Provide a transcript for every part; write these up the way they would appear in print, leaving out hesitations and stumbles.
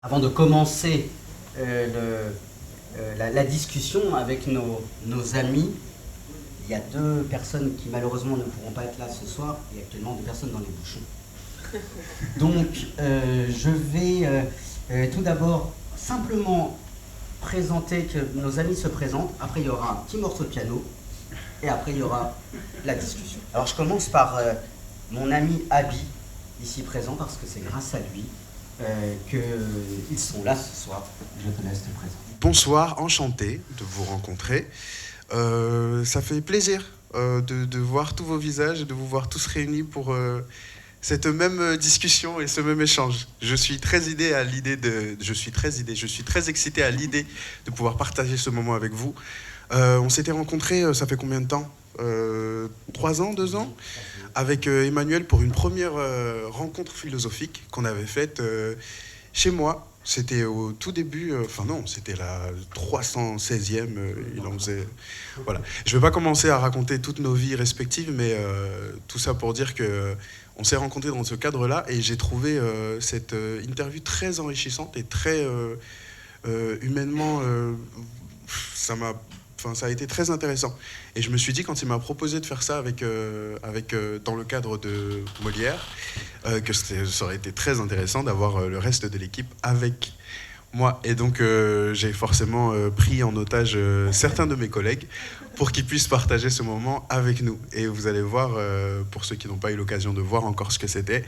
Avant de commencer la discussion avec nos amis, il y a deux personnes qui malheureusement ne pourront pas être là ce soir, et actuellement deux personnes dans les bouchons. Donc je vais tout d'abord simplement présenter, que nos amis se présentent, après il y aura un petit morceau de piano, et après il y aura la discussion. Alors je commence par mon ami Abi, ici présent, parce que c'est grâce à lui qu'ils sont là ce soir. Je te laisse te présenter. Bonsoir, enchanté de vous rencontrer. Ça fait plaisir de voir tous vos visages et de vous voir tous réunis pour cette même discussion et ce même échange. Je suis très excité à l'idée de pouvoir partager ce moment avec vous. On s'était rencontrés, ça fait combien de temps 3 ans, 2 ans avec Emmanuel pour une première rencontre philosophique qu'on avait faite chez moi. C'était au tout début, c'était la 316e, il en faisait... Voilà. Je ne vais pas commencer à raconter toutes nos vies respectives, mais tout ça pour dire qu'on s'est rencontrés dans ce cadre-là et j'ai trouvé cette interview très enrichissante et très humainement... ça a été très intéressant. Et je me suis dit, quand il m'a proposé de faire ça dans le cadre de Molière, que ça aurait été très intéressant d'avoir le reste de l'équipe avec moi. Et donc, j'ai forcément pris en otage certains de mes collègues pour qu'ils puissent partager ce moment avec nous. Et vous allez voir, pour ceux qui n'ont pas eu l'occasion de voir encore ce que c'était,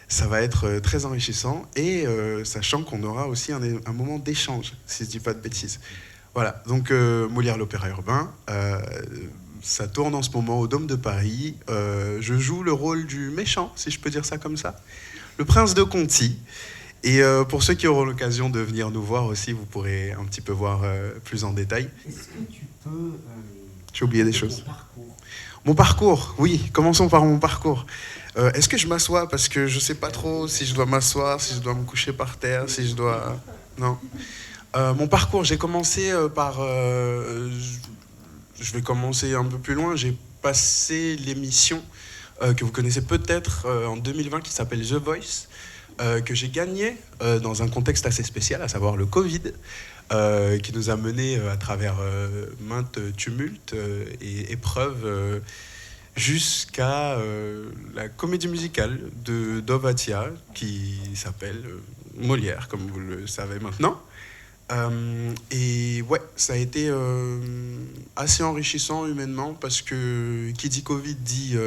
ça va être très enrichissant. Et sachant qu'on aura aussi un moment d'échange, si je ne dis pas de bêtises. Voilà, donc Molière l'Opéra Urbain, ça tourne en ce moment au Dôme de Paris. Je joue le rôle du méchant, si je peux dire ça comme ça, le prince de Conti. Et pour ceux qui auront l'occasion de venir nous voir aussi, vous pourrez un petit peu voir plus en détail. Est-ce que tu peux... J'ai oublié des choses. Ton parcours. Mon parcours, oui, commençons par mon parcours. Est-ce que je m'assois? Parce que je ne sais pas trop si je dois m'asseoir, si je dois me coucher par terre, si je dois... Non. Mon parcours, j'ai commencé par... je vais commencer un peu plus loin. J'ai passé l'émission que vous connaissez peut-être en 2020 qui s'appelle The Voice, que j'ai gagné dans un contexte assez spécial, à savoir le Covid, qui nous a menés à travers maintes tumultes et épreuves jusqu'à la comédie musicale de Dovatia qui s'appelle Molière, comme vous le savez maintenant. Et ouais, ça a été assez enrichissant humainement parce que qui dit Covid dit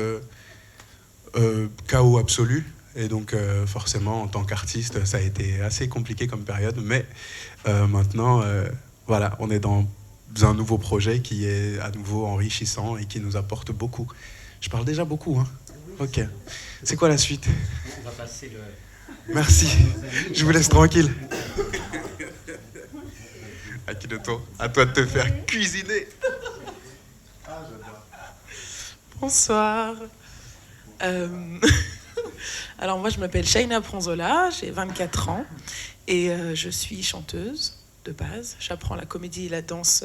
chaos absolu. Et donc forcément, en tant qu'artiste, ça a été assez compliqué comme période. Mais maintenant, voilà, on est dans un nouveau projet qui est à nouveau enrichissant et qui nous apporte beaucoup. Je parle déjà beaucoup, hein. Ok. C'est quoi la suite? On va passer le... Merci. Je vous laisse tranquille. Akinoto, à toi de te faire cuisiner. Bonsoir. Alors moi je m'appelle Shaina Pronzola, j'ai 24 ans et je suis chanteuse de base. J'apprends la comédie et la danse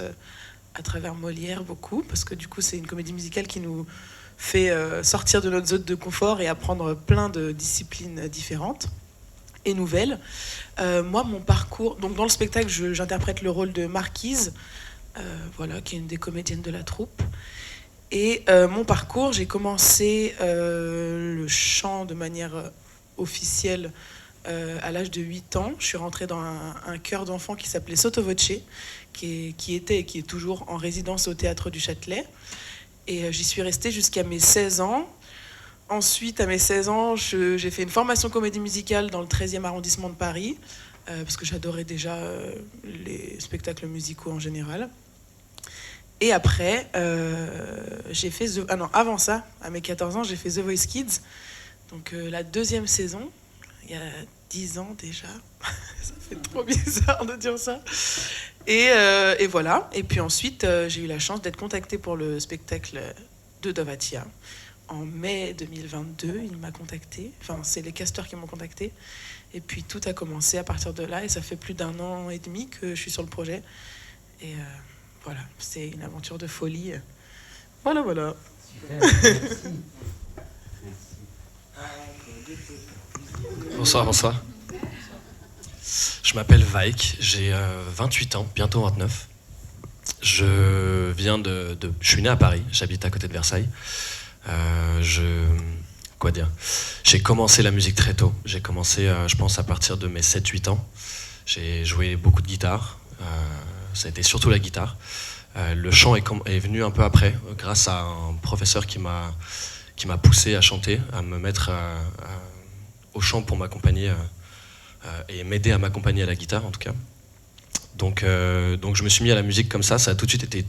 à travers Molière beaucoup parce que du coup c'est une comédie musicale qui nous fait sortir de notre zone de confort et apprendre plein de disciplines différentes et nouvelles. Moi, mon parcours... Donc, dans le spectacle, j'interprète le rôle de Marquise, qui est une des comédiennes de la troupe. Et mon parcours, j'ai commencé le chant de manière officielle à l'âge de 8 ans. Je suis rentrée dans un chœur d'enfants qui s'appelait Sotto Voce, qui était et qui est toujours en résidence au Théâtre du Châtelet. Et j'y suis restée jusqu'à mes 16 ans. Ensuite, à mes 16 ans, j'ai fait une formation comédie musicale dans le 13e arrondissement de Paris, parce que j'adorais déjà les spectacles musicaux en général. Et après, avant ça, à mes 14 ans, j'ai fait The Voice Kids, donc la 2e saison, il y a 10 ans déjà. Ça fait trop bizarre de dire ça. Et voilà. Et puis ensuite, j'ai eu la chance d'être contactée pour le spectacle de Dovatia. En mai 2022, il m'a contacté. Enfin, c'est les casteurs qui m'ont contacté. Et puis tout a commencé à partir de là. Et ça fait plus d'1 an et demi que je suis sur le projet. Et voilà, c'est une aventure de folie. Voilà. Super, merci. Bonsoir. Je m'appelle Vaik, j'ai 28 ans, bientôt 29. Je suis né à Paris, j'habite à côté de Versailles. Quoi dire? J'ai commencé la musique très tôt. J'ai commencé, je pense, à partir de mes 7-8 ans. J'ai joué beaucoup de guitare. Ça a été surtout la guitare. Le chant est venu un peu après, grâce à un professeur qui m'a poussé à chanter, à me mettre au chant pour m'accompagner et m'aider à m'accompagner à la guitare en tout cas. Donc je me suis mis à la musique comme ça a tout de suite été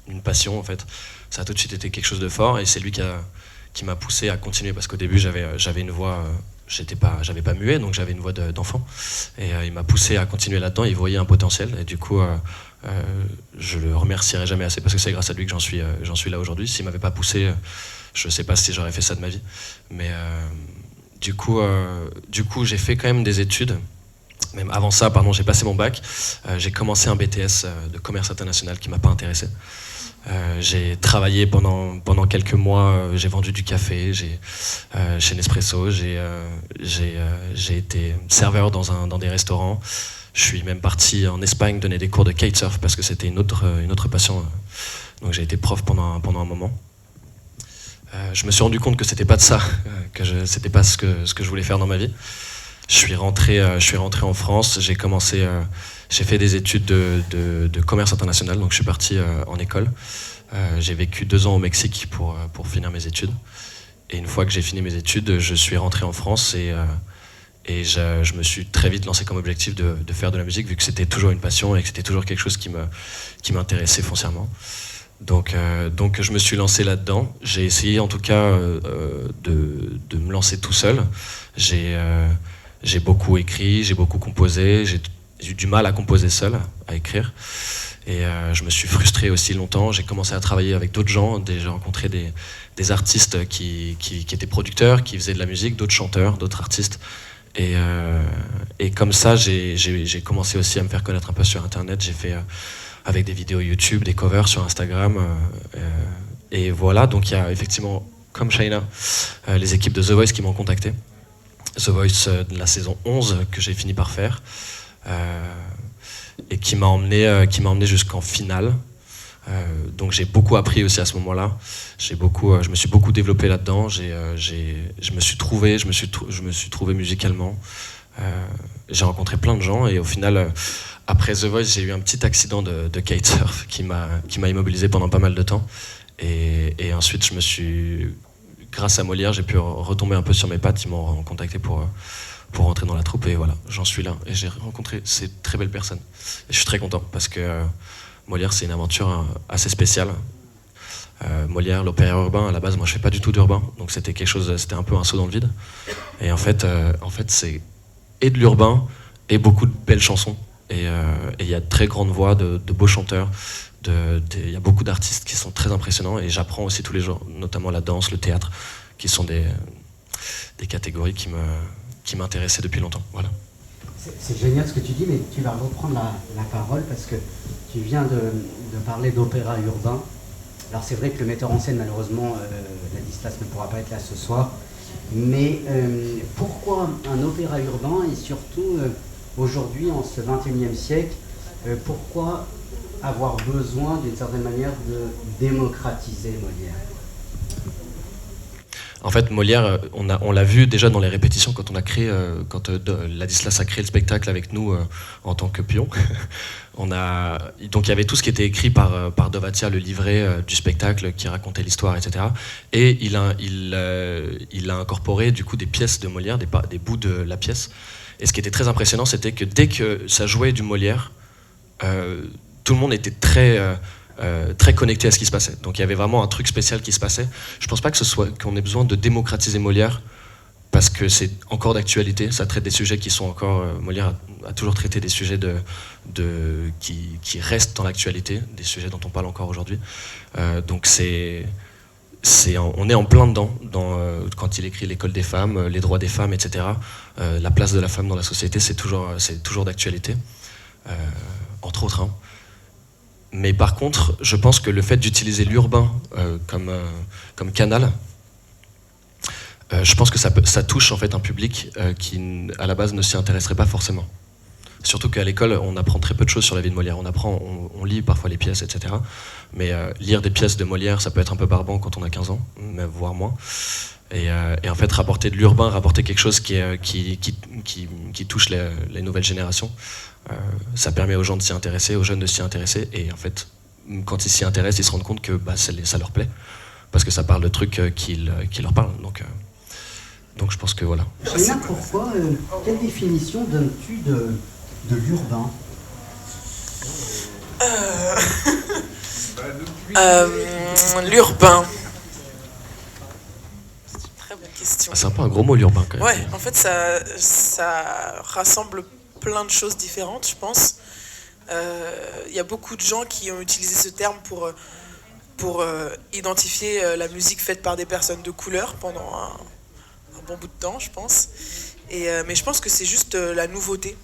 une passion en fait. Ça a tout de suite été quelque chose de fort et c'est lui qui m'a poussé à continuer parce qu'au début j'avais une voix, j'avais pas muet donc j'avais une voix d'enfant et il m'a poussé à continuer là-dedans, il voyait un potentiel et du coup je le remercierai jamais assez parce que c'est grâce à lui que j'en suis là aujourd'hui. S'il m'avait pas poussé, je sais pas si j'aurais fait ça de ma vie, mais du coup j'ai fait quand même des études. Même avant ça, j'ai passé mon bac. J'ai commencé un BTS de commerce international qui m'a pas intéressé. J'ai travaillé pendant quelques mois. J'ai vendu du café chez Nespresso. J'ai été serveur dans des restaurants. Je suis même parti en Espagne donner des cours de kitesurf parce que c'était une autre passion. Donc j'ai été prof pendant un moment. Je me suis rendu compte que c'était pas de ça, c'était pas ce que je voulais faire dans ma vie. Je suis rentré en France, j'ai fait des études de commerce international, donc je suis parti en école. J'ai vécu 2 ans au Mexique pour finir mes études. Et une fois que j'ai fini mes études, je suis rentré en France et je me suis très vite lancé comme objectif de faire de la musique, vu que c'était toujours une passion et que c'était toujours quelque chose qui m'intéressait foncièrement. Donc je me suis lancé là-dedans. J'ai essayé en tout cas de me lancer tout seul. J'ai beaucoup écrit, j'ai beaucoup composé, j'ai eu du mal à composer seul, à écrire. Et je me suis frustré aussi longtemps. J'ai commencé à travailler avec d'autres gens. J'ai rencontré des artistes qui étaient producteurs, qui faisaient de la musique, d'autres chanteurs, d'autres artistes. Et comme ça, j'ai commencé aussi à me faire connaître un peu sur Internet. J'ai fait avec des vidéos YouTube, des covers sur Instagram. Et voilà, donc il y a effectivement, comme Shaina, les équipes de The Voice qui m'ont contacté. The Voice de la saison 11 que j'ai fini par faire et qui m'a emmené jusqu'en finale. Donc j'ai beaucoup appris aussi à ce moment-là. Je me suis beaucoup développé là-dedans. Je me suis trouvé musicalement. J'ai rencontré plein de gens et au final, après The Voice, j'ai eu un petit accident de kitesurf qui m'a immobilisé pendant pas mal de temps. Et ensuite, grâce à Molière, j'ai pu retomber un peu sur mes pattes. Ils m'ont contacté pour rentrer dans la troupe et voilà, j'en suis là. Et j'ai rencontré ces très belles personnes. Et je suis très content parce que Molière, c'est une aventure assez spéciale. Molière, l'opéra urbain, à la base, moi je fais pas du tout d'urbain, donc c'était un peu un saut dans le vide. Et en fait c'est et de l'urbain et beaucoup de belles chansons. Et il y a de très grandes voix, de beaux chanteurs. Il y a beaucoup d'artistes qui sont très impressionnants et j'apprends aussi tous les jours, notamment la danse, le théâtre, qui sont des catégories qui m'intéressaient depuis longtemps. Voilà. C'est génial ce que tu dis, mais tu vas reprendre la parole parce que tu viens de parler d'opéra urbain. Alors c'est vrai que le metteur en scène, malheureusement, Ladislas ne pourra pas être là ce soir, mais pourquoi un opéra urbain et surtout aujourd'hui, en ce 21e siècle, pourquoi avoir besoin d'une certaine manière de démocratiser Molière? En fait, Molière, on l'a vu déjà dans les répétitions quand on a créé, Ladislas a créé le spectacle avec nous en tant que pion. Donc il y avait tout ce qui était écrit par Dovatia, le livret du spectacle qui racontait l'histoire, etc. Et il a incorporé du coup des pièces de Molière, des bouts de la pièce. Et ce qui était très impressionnant, c'était que dès que ça jouait du Molière, tout le monde était très connecté à ce qui se passait. Donc il y avait vraiment un truc spécial qui se passait. Je pense pas qu'on ait besoin de démocratiser Molière parce que c'est encore d'actualité. Ça traite des sujets qui sont encore... Molière a toujours traité des sujets qui restent dans l'actualité, des sujets dont on parle encore aujourd'hui. Donc on est en plein dedans quand il écrit l'école des femmes, les droits des femmes, etc. La place de la femme dans la société, c'est toujours d'actualité, entre autres. Hein. Mais par contre, je pense que le fait d'utiliser l'urbain comme canal, je pense que ça touche en fait un public qui, à la base, ne s'y intéresserait pas forcément. Surtout qu'à l'école, on apprend très peu de choses sur la vie de Molière. On lit parfois les pièces, etc. Mais lire des pièces de Molière, ça peut être un peu barbant quand on a 15 ans, même voire moins. Et en fait, rapporter de l'urbain, rapporter quelque chose qui touche les nouvelles générations, ça permet aux gens de s'y intéresser, aux jeunes de s'y intéresser. Et en fait, quand ils s'y intéressent, ils se rendent compte que ça leur plaît, parce que ça parle de trucs qui leur parlent. Donc je pense que voilà. Shaina, pourquoi, quelle définition donnes-tu de l'urbain? L'urbain. C'est une très bonne question. C'est un peu un gros mot, l'urbain, quand même. Ouais, en fait, ça rassemble plein de choses différentes, je pense. Il y a beaucoup de gens qui ont utilisé ce terme pour identifier la musique faite par des personnes de couleur pendant un bon bout de temps, je pense. Mais je pense que c'est juste la nouveauté.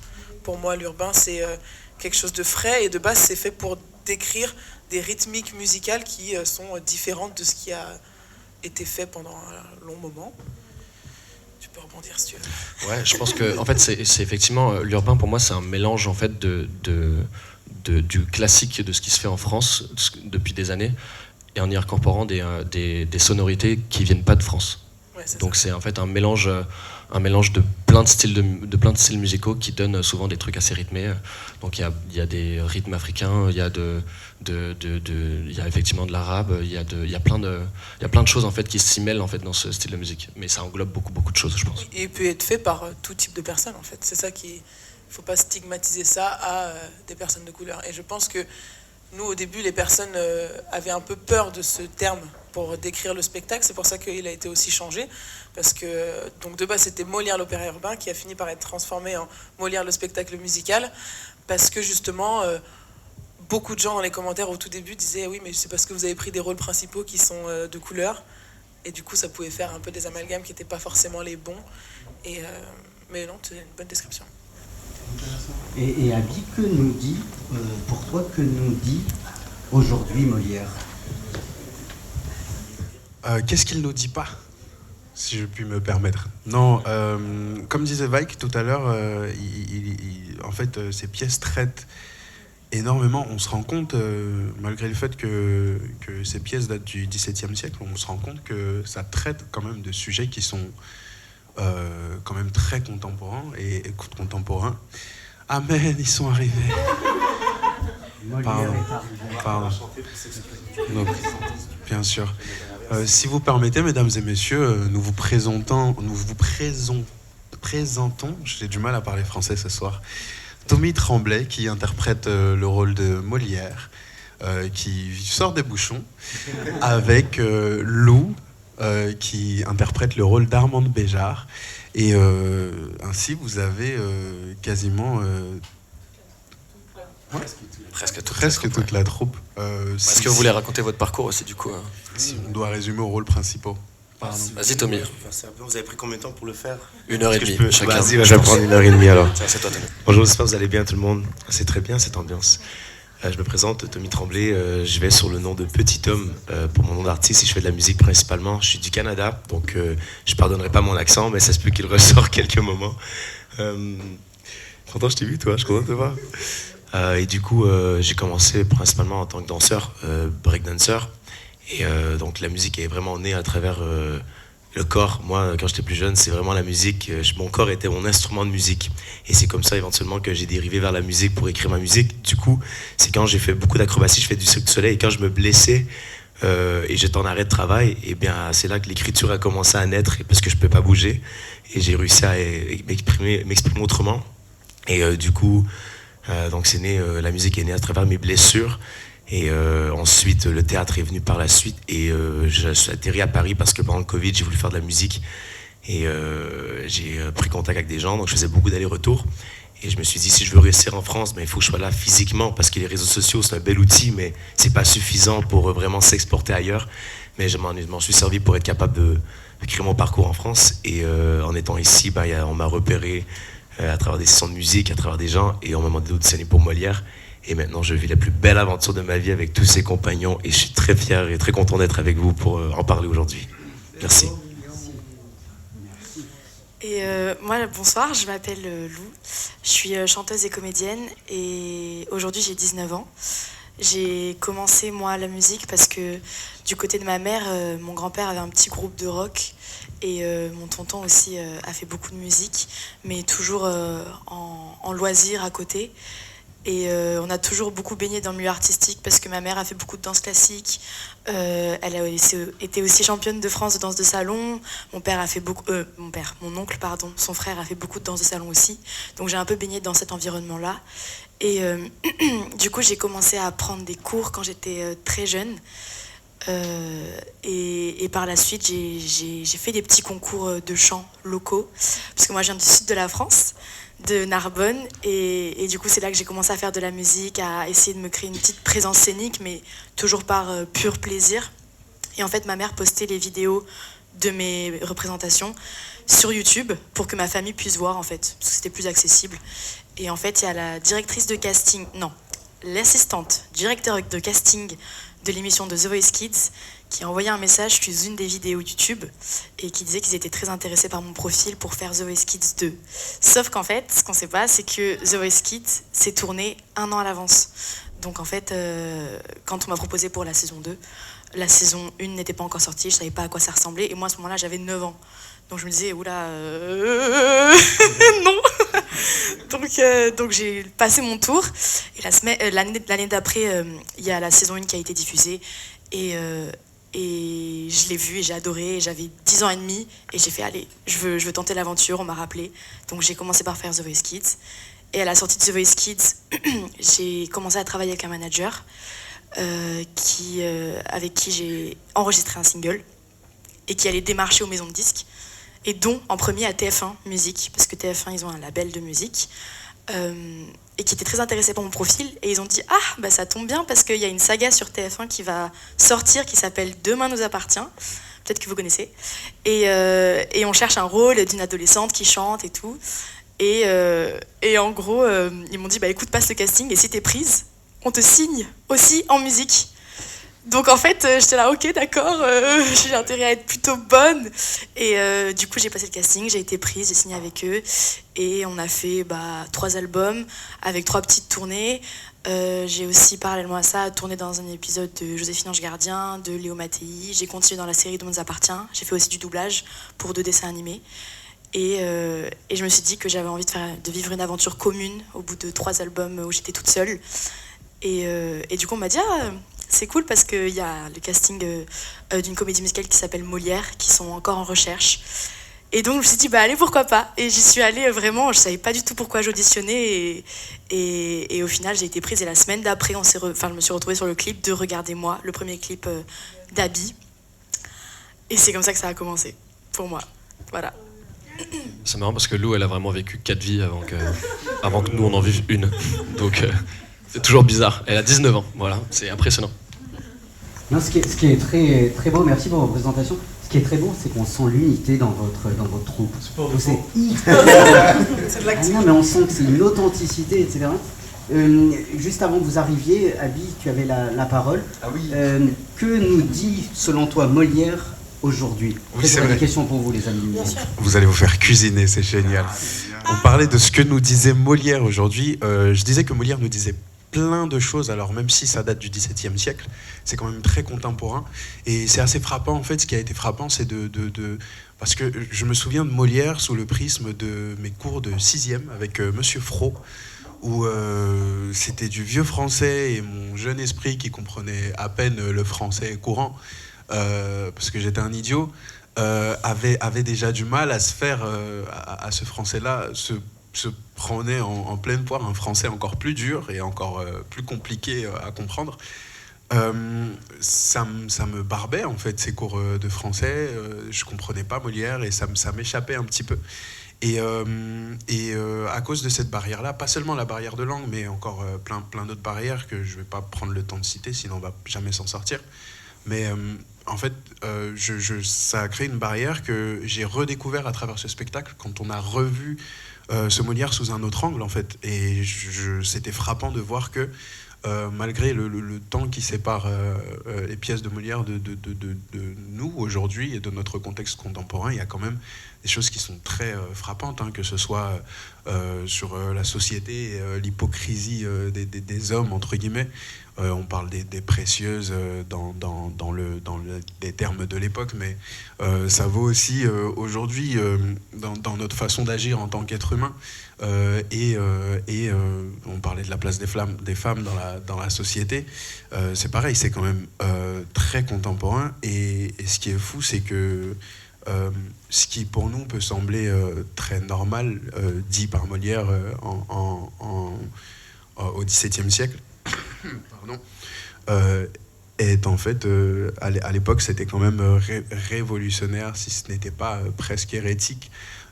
Pour moi, l'urbain, c'est quelque chose de frais, et de base, c'est fait pour décrire des rythmiques musicales qui sont différentes de ce qui a été fait pendant un long moment. Tu peux rebondir si tu veux. Ouais, je pense que en fait, c'est effectivement l'urbain, pour moi, c'est un mélange en fait du classique, de ce qui se fait en France depuis des années, et en y incorporant des sonorités qui viennent pas de France. Ouais, donc c'est en fait un mélange de plein de styles musicaux qui donnent souvent des trucs assez rythmés. Donc il y a des rythmes africains, il y a effectivement de l'arabe, il y a plein de choses en fait qui s'y mêlent en fait dans ce style de musique. Mais ça englobe beaucoup de choses, je pense. Et il peut être fait par tout type de personnes en fait. C'est ça qui, faut pas stigmatiser ça à des personnes de couleur. Et je pense que nous, au début, les personnes avaient un peu peur de ce terme pour décrire le spectacle. C'est pour ça qu'il a été aussi changé. Parce que, donc de base, c'était Molière l'opéra urbain qui a fini par être transformé en Molière le spectacle musical. Parce que justement, beaucoup de gens dans les commentaires au tout début disaient oui, mais c'est parce que vous avez pris des rôles principaux qui sont de couleur. Et du coup, ça pouvait faire un peu des amalgames qui n'étaient pas forcément les bons. Mais non, c'est une bonne description. Et Abby, que nous dit, pour toi, que nous dit aujourd'hui Molière? Qu'est-ce qu'il ne nous dit pas, si je puis me permettre? Non, comme disait Vaik tout à l'heure, en fait, ces pièces traitent énormément. On se rend compte, malgré le fait que ces pièces datent du XVIIe siècle, on se rend compte que ça traite quand même de sujets qui sont quand même très contemporains et contemporains. Amen, ils sont arrivés. Pardon. Donc, bien sûr. Si vous permettez, mesdames et messieurs, nous vous présentons, j'ai du mal à parler français ce soir, Tommy Tremblay, qui interprète le rôle de Molière, qui sort des bouchons, avec Lou, qui interprète le rôle d'Armande Béjart. Et ainsi, vous avez quasiment... presque toute la troupe. Est-ce que vous voulez raconter votre parcours aussi, du coup Si on doit résumer aux rôles principaux. Pardon. Vas-y, Tommy. Vous avez pris combien de temps pour le faire? 1h30 chacun. Vas-y, je vais prendre 1h30 alors. C'est toi, Tommy. Bonjour, j'espère que vous allez bien tout le monde. C'est très bien cette ambiance. Je me présente, Tommy Tremblay. Je vais sur le nom de Petit Homme pour mon nom d'artiste et je fais de la musique principalement. Je suis du Canada, donc je pardonnerai pas mon accent, mais ça se peut qu'il ressort quelques moments. Pourtant, je t'ai vu, toi, je suis content de te voir. Et du coup, j'ai commencé principalement en tant que danseur, breakdancer. Et donc la musique est vraiment née à travers le corps. Moi, quand j'étais plus jeune, c'est vraiment la musique. Mon corps était mon instrument de musique. Et c'est comme ça, éventuellement, que j'ai dérivé vers la musique pour écrire ma musique. Du coup, c'est quand j'ai fait beaucoup d'acrobatie, je fais du Cirque du Soleil. Et quand je me blessais et j'étais en arrêt de travail, et bien, c'est là que l'écriture a commencé à naître parce que je ne peux pas bouger. Et j'ai réussi à m'exprimer autrement. Et du coup, donc c'est né, la musique est née à travers mes blessures. Et ensuite, le théâtre est venu par la suite. Et je suis atterri à Paris parce que pendant le Covid, j'ai voulu faire de la musique. Et j'ai pris contact avec des gens, donc je faisais beaucoup d'allers-retours. Et je me suis dit, si je veux réussir en France, il faut que je sois là physiquement, parce que les réseaux sociaux, c'est un bel outil, mais c'est pas suffisant pour vraiment s'exporter ailleurs. Mais je m'en suis servi pour être capable de créer mon parcours en France. Et en étant ici, on m'a repéré à travers des sessions de musique, à travers des gens, et on m'a demandé d'auditionner pour Molière. Et maintenant, je vis la plus belle aventure de ma vie avec tous ces compagnons, et je suis très fier et très content d'être avec vous pour en parler aujourd'hui. Merci. Et moi, bonsoir, je m'appelle Lou. Je suis chanteuse et comédienne et aujourd'hui j'ai 19 ans. J'ai commencé moi la musique parce que du côté de ma mère, mon grand-père avait un petit groupe de rock et mon tonton aussi a fait beaucoup de musique, mais toujours en loisir à côté. Et on a toujours beaucoup baigné dans le milieu artistique parce que ma mère a fait beaucoup de danse classique. Elle a été aussi championne de France de danse de salon. Mon oncle, pardon, son frère a fait beaucoup de danse de salon aussi. Donc j'ai un peu baigné dans cet environnement-là. Et du coup, j'ai commencé à prendre des cours quand j'étais très jeune. Et par la suite, j'ai fait des petits concours de chant locaux. Parce que moi, je viens du sud de la France, de Narbonne. Et du coup, c'est là que j'ai commencé à faire de la musique, à essayer de me créer une petite présence scénique, mais toujours par pur plaisir. Et en fait, ma mère postait les vidéos de mes représentations sur YouTube pour que ma famille puisse voir, en fait, parce que c'était plus accessible. Et en fait, il y a la directrice de casting, non, l'assistante directeur de casting de l'émission de The Voice Kids qui a envoyé un message sous une des vidéos YouTube et qui disait qu'ils étaient très intéressés par mon profil pour faire The Voice Kids 2. Sauf qu'en fait, ce qu'on ne sait pas, c'est que The Voice Kids s'est tourné 1 an à l'avance. Donc en fait, quand on m'a proposé pour la saison 2, la saison 1 n'était pas encore sortie, je ne savais pas à quoi ça ressemblait. Et moi, à ce moment-là, j'avais 9 ans. Donc je me disais, oula, non. Donc j'ai passé mon tour. Et l'année d'après, il y a la saison 1 qui a été diffusée. Et je l'ai vue et j'ai adoré. J'avais 10 ans et demi. Et j'ai fait, allez, je veux tenter l'aventure. On m'a rappelé. Donc j'ai commencé par faire The Voice Kids. Et à la sortie de The Voice Kids, j'ai commencé à travailler avec un manager avec qui j'ai enregistré un single et qui allait démarcher aux maisons de disques. Et dont en premier à TF1 Musique, parce que TF1, ils ont un label de musique, et qui était très intéressé par mon profil. Et ils ont dit, ah, bah ça tombe bien, parce qu'il y a une saga sur TF1 qui va sortir, qui s'appelle Demain nous appartient. Peut-être que vous connaissez. Et on cherche un rôle d'une adolescente qui chante et tout. Et en gros, ils m'ont dit, bah écoute, passe le casting, et si t'es prise, on te signe aussi en musique. Donc en fait, j'étais là, ok, d'accord, j'ai intérêt à être plutôt bonne. Et du coup, j'ai passé le casting, j'ai été prise, j'ai signé avec eux. Et on a fait 3 albums avec 3 petites tournées. J'ai aussi, parallèlement à ça, tourné dans un épisode de Joséphine Ange Gardien, de Léo Mattei. J'ai continué dans la série Demain nous appartient. J'ai fait aussi du doublage pour 2 dessins animés. Et je me suis dit que j'avais envie de vivre une aventure commune au bout de 3 albums où j'étais toute seule. Et du coup, on m'a dit, c'est cool parce qu'il y a le casting d'une comédie musicale qui s'appelle Molière, qui sont encore en recherche. Et donc, je me suis dit, allez, pourquoi pas. Et j'y suis allée vraiment, je savais pas du tout pourquoi j'auditionnais. Et au final, j'ai été prise. Et la semaine d'après, je me suis retrouvée sur le clip de Regardez-moi, le premier clip d'Abby. Et c'est comme ça que ça a commencé, pour moi. Voilà. C'est marrant parce que Lou, elle a vraiment vécu 4 vies avant que nous, on en vive une. Donc, c'est toujours bizarre. Elle a 19 ans, voilà, c'est impressionnant. Non, ce qui est très, très beau, merci pour vos présentations. Ce qui est très beau, c'est qu'on sent l'unité dans votre troupe. C'est hyper... non, mais on sent que c'est une authenticité, etc. Juste avant que vous arriviez, Abby, tu avais la parole. Ah oui. Que nous dit, selon toi, Molière aujourd'hui? Oui, c'est vrai. Des questions pour vous, les amis. Vous allez vous faire cuisiner, c'est génial. On parlait de ce que nous disait Molière aujourd'hui. Je disais que Molière nous disait plein de choses, alors même si ça date du XVIIe siècle, c'est quand même très contemporain. Et c'est assez frappant, en fait, ce qui a été frappant, c'est parce que je me souviens de Molière sous le prisme de mes cours de 6e avec Monsieur Fro, où c'était du vieux français et mon jeune esprit qui comprenait à peine le français courant, parce que j'étais un idiot, avait déjà du mal à se faire, à ce français-là, se prenait en pleine poire un français encore plus dur et encore plus compliqué à comprendre. Ça me barbait, en fait, ces cours de français. Je comprenais pas Molière et ça m'échappait un petit peu. Et à cause de cette barrière-là, pas seulement la barrière de langue, mais encore plein d'autres barrières que je vais pas prendre le temps de citer, sinon on va jamais s'en sortir. Mais en fait, ça a créé une barrière que j'ai redécouvert à travers ce spectacle quand on a revu ce Molière sous un autre angle, en fait. Et c'était frappant de voir que malgré le temps qui sépare les pièces de Molière de nous aujourd'hui et de notre contexte contemporain, il y a quand même des choses qui sont très frappantes, hein, que ce soit sur la société, l'hypocrisie des hommes, entre guillemets. On parle des précieuses des termes de l'époque, mais ça vaut aussi aujourd'hui dans notre façon d'agir en tant qu'être humain. On parlait de la place des femmes dans la société. C'est pareil, c'est quand même très contemporain. Et ce qui est fou, c'est que ce qui pour nous peut sembler très normal, dit par Molière au XVIIe siècle, pardon, est en fait, à l'époque, c'était quand même révolutionnaire, si ce n'était pas presque hérétique,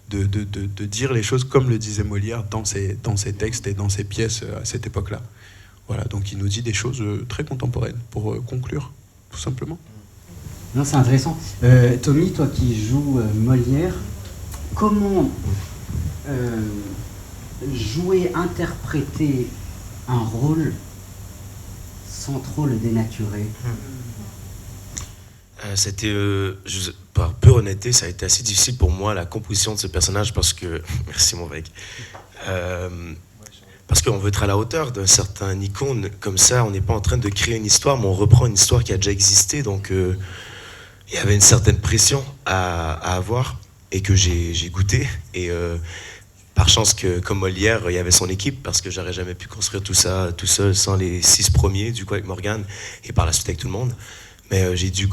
de dire les choses comme le disait Molière dans ses textes et dans ses pièces à cette époque-là. Voilà, donc il nous dit des choses très contemporaines, pour conclure, tout simplement. Non, c'est intéressant. Tommy, toi qui joues Molière, comment jouer, interpréter un rôle sans trop le dénaturer? C'était, par pure honnêteté, ça a été assez difficile pour moi, la composition de ce personnage, parce que... Merci mon mec. Parce qu'on veut être à la hauteur d'un certain icône comme ça. On n'est pas en train de créer une histoire, mais on reprend une histoire qui a déjà existé. Donc, il y avait une certaine pression à avoir et que j'ai goûté. Et par chance que, comme Molière, il y avait son équipe, parce que j'aurais jamais pu construire tout ça tout seul sans les 6 premiers, du coup avec Morgane, et par la suite avec tout le monde. Mais j'ai dû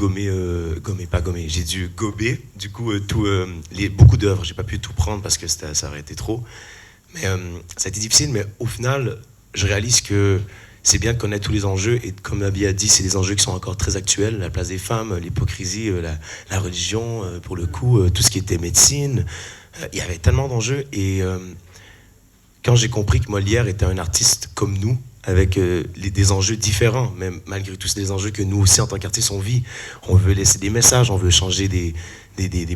j'ai dû gober, du coup, beaucoup d'œuvres. J'ai pas pu tout prendre parce que ça aurait été trop. Mais ça a été difficile, mais au final, je réalise que c'est bien de connaître tous les enjeux, et comme Nabi a dit, c'est des enjeux qui sont encore très actuels, la place des femmes, l'hypocrisie, la religion, pour le coup, tout ce qui était médecine. Il y avait tellement d'enjeux, et quand j'ai compris que Molière était un artiste comme nous, avec des enjeux différents, mais malgré tout, c'est des enjeux que nous aussi, en tant qu'artistes, on vit. On veut laisser des messages, on veut changer des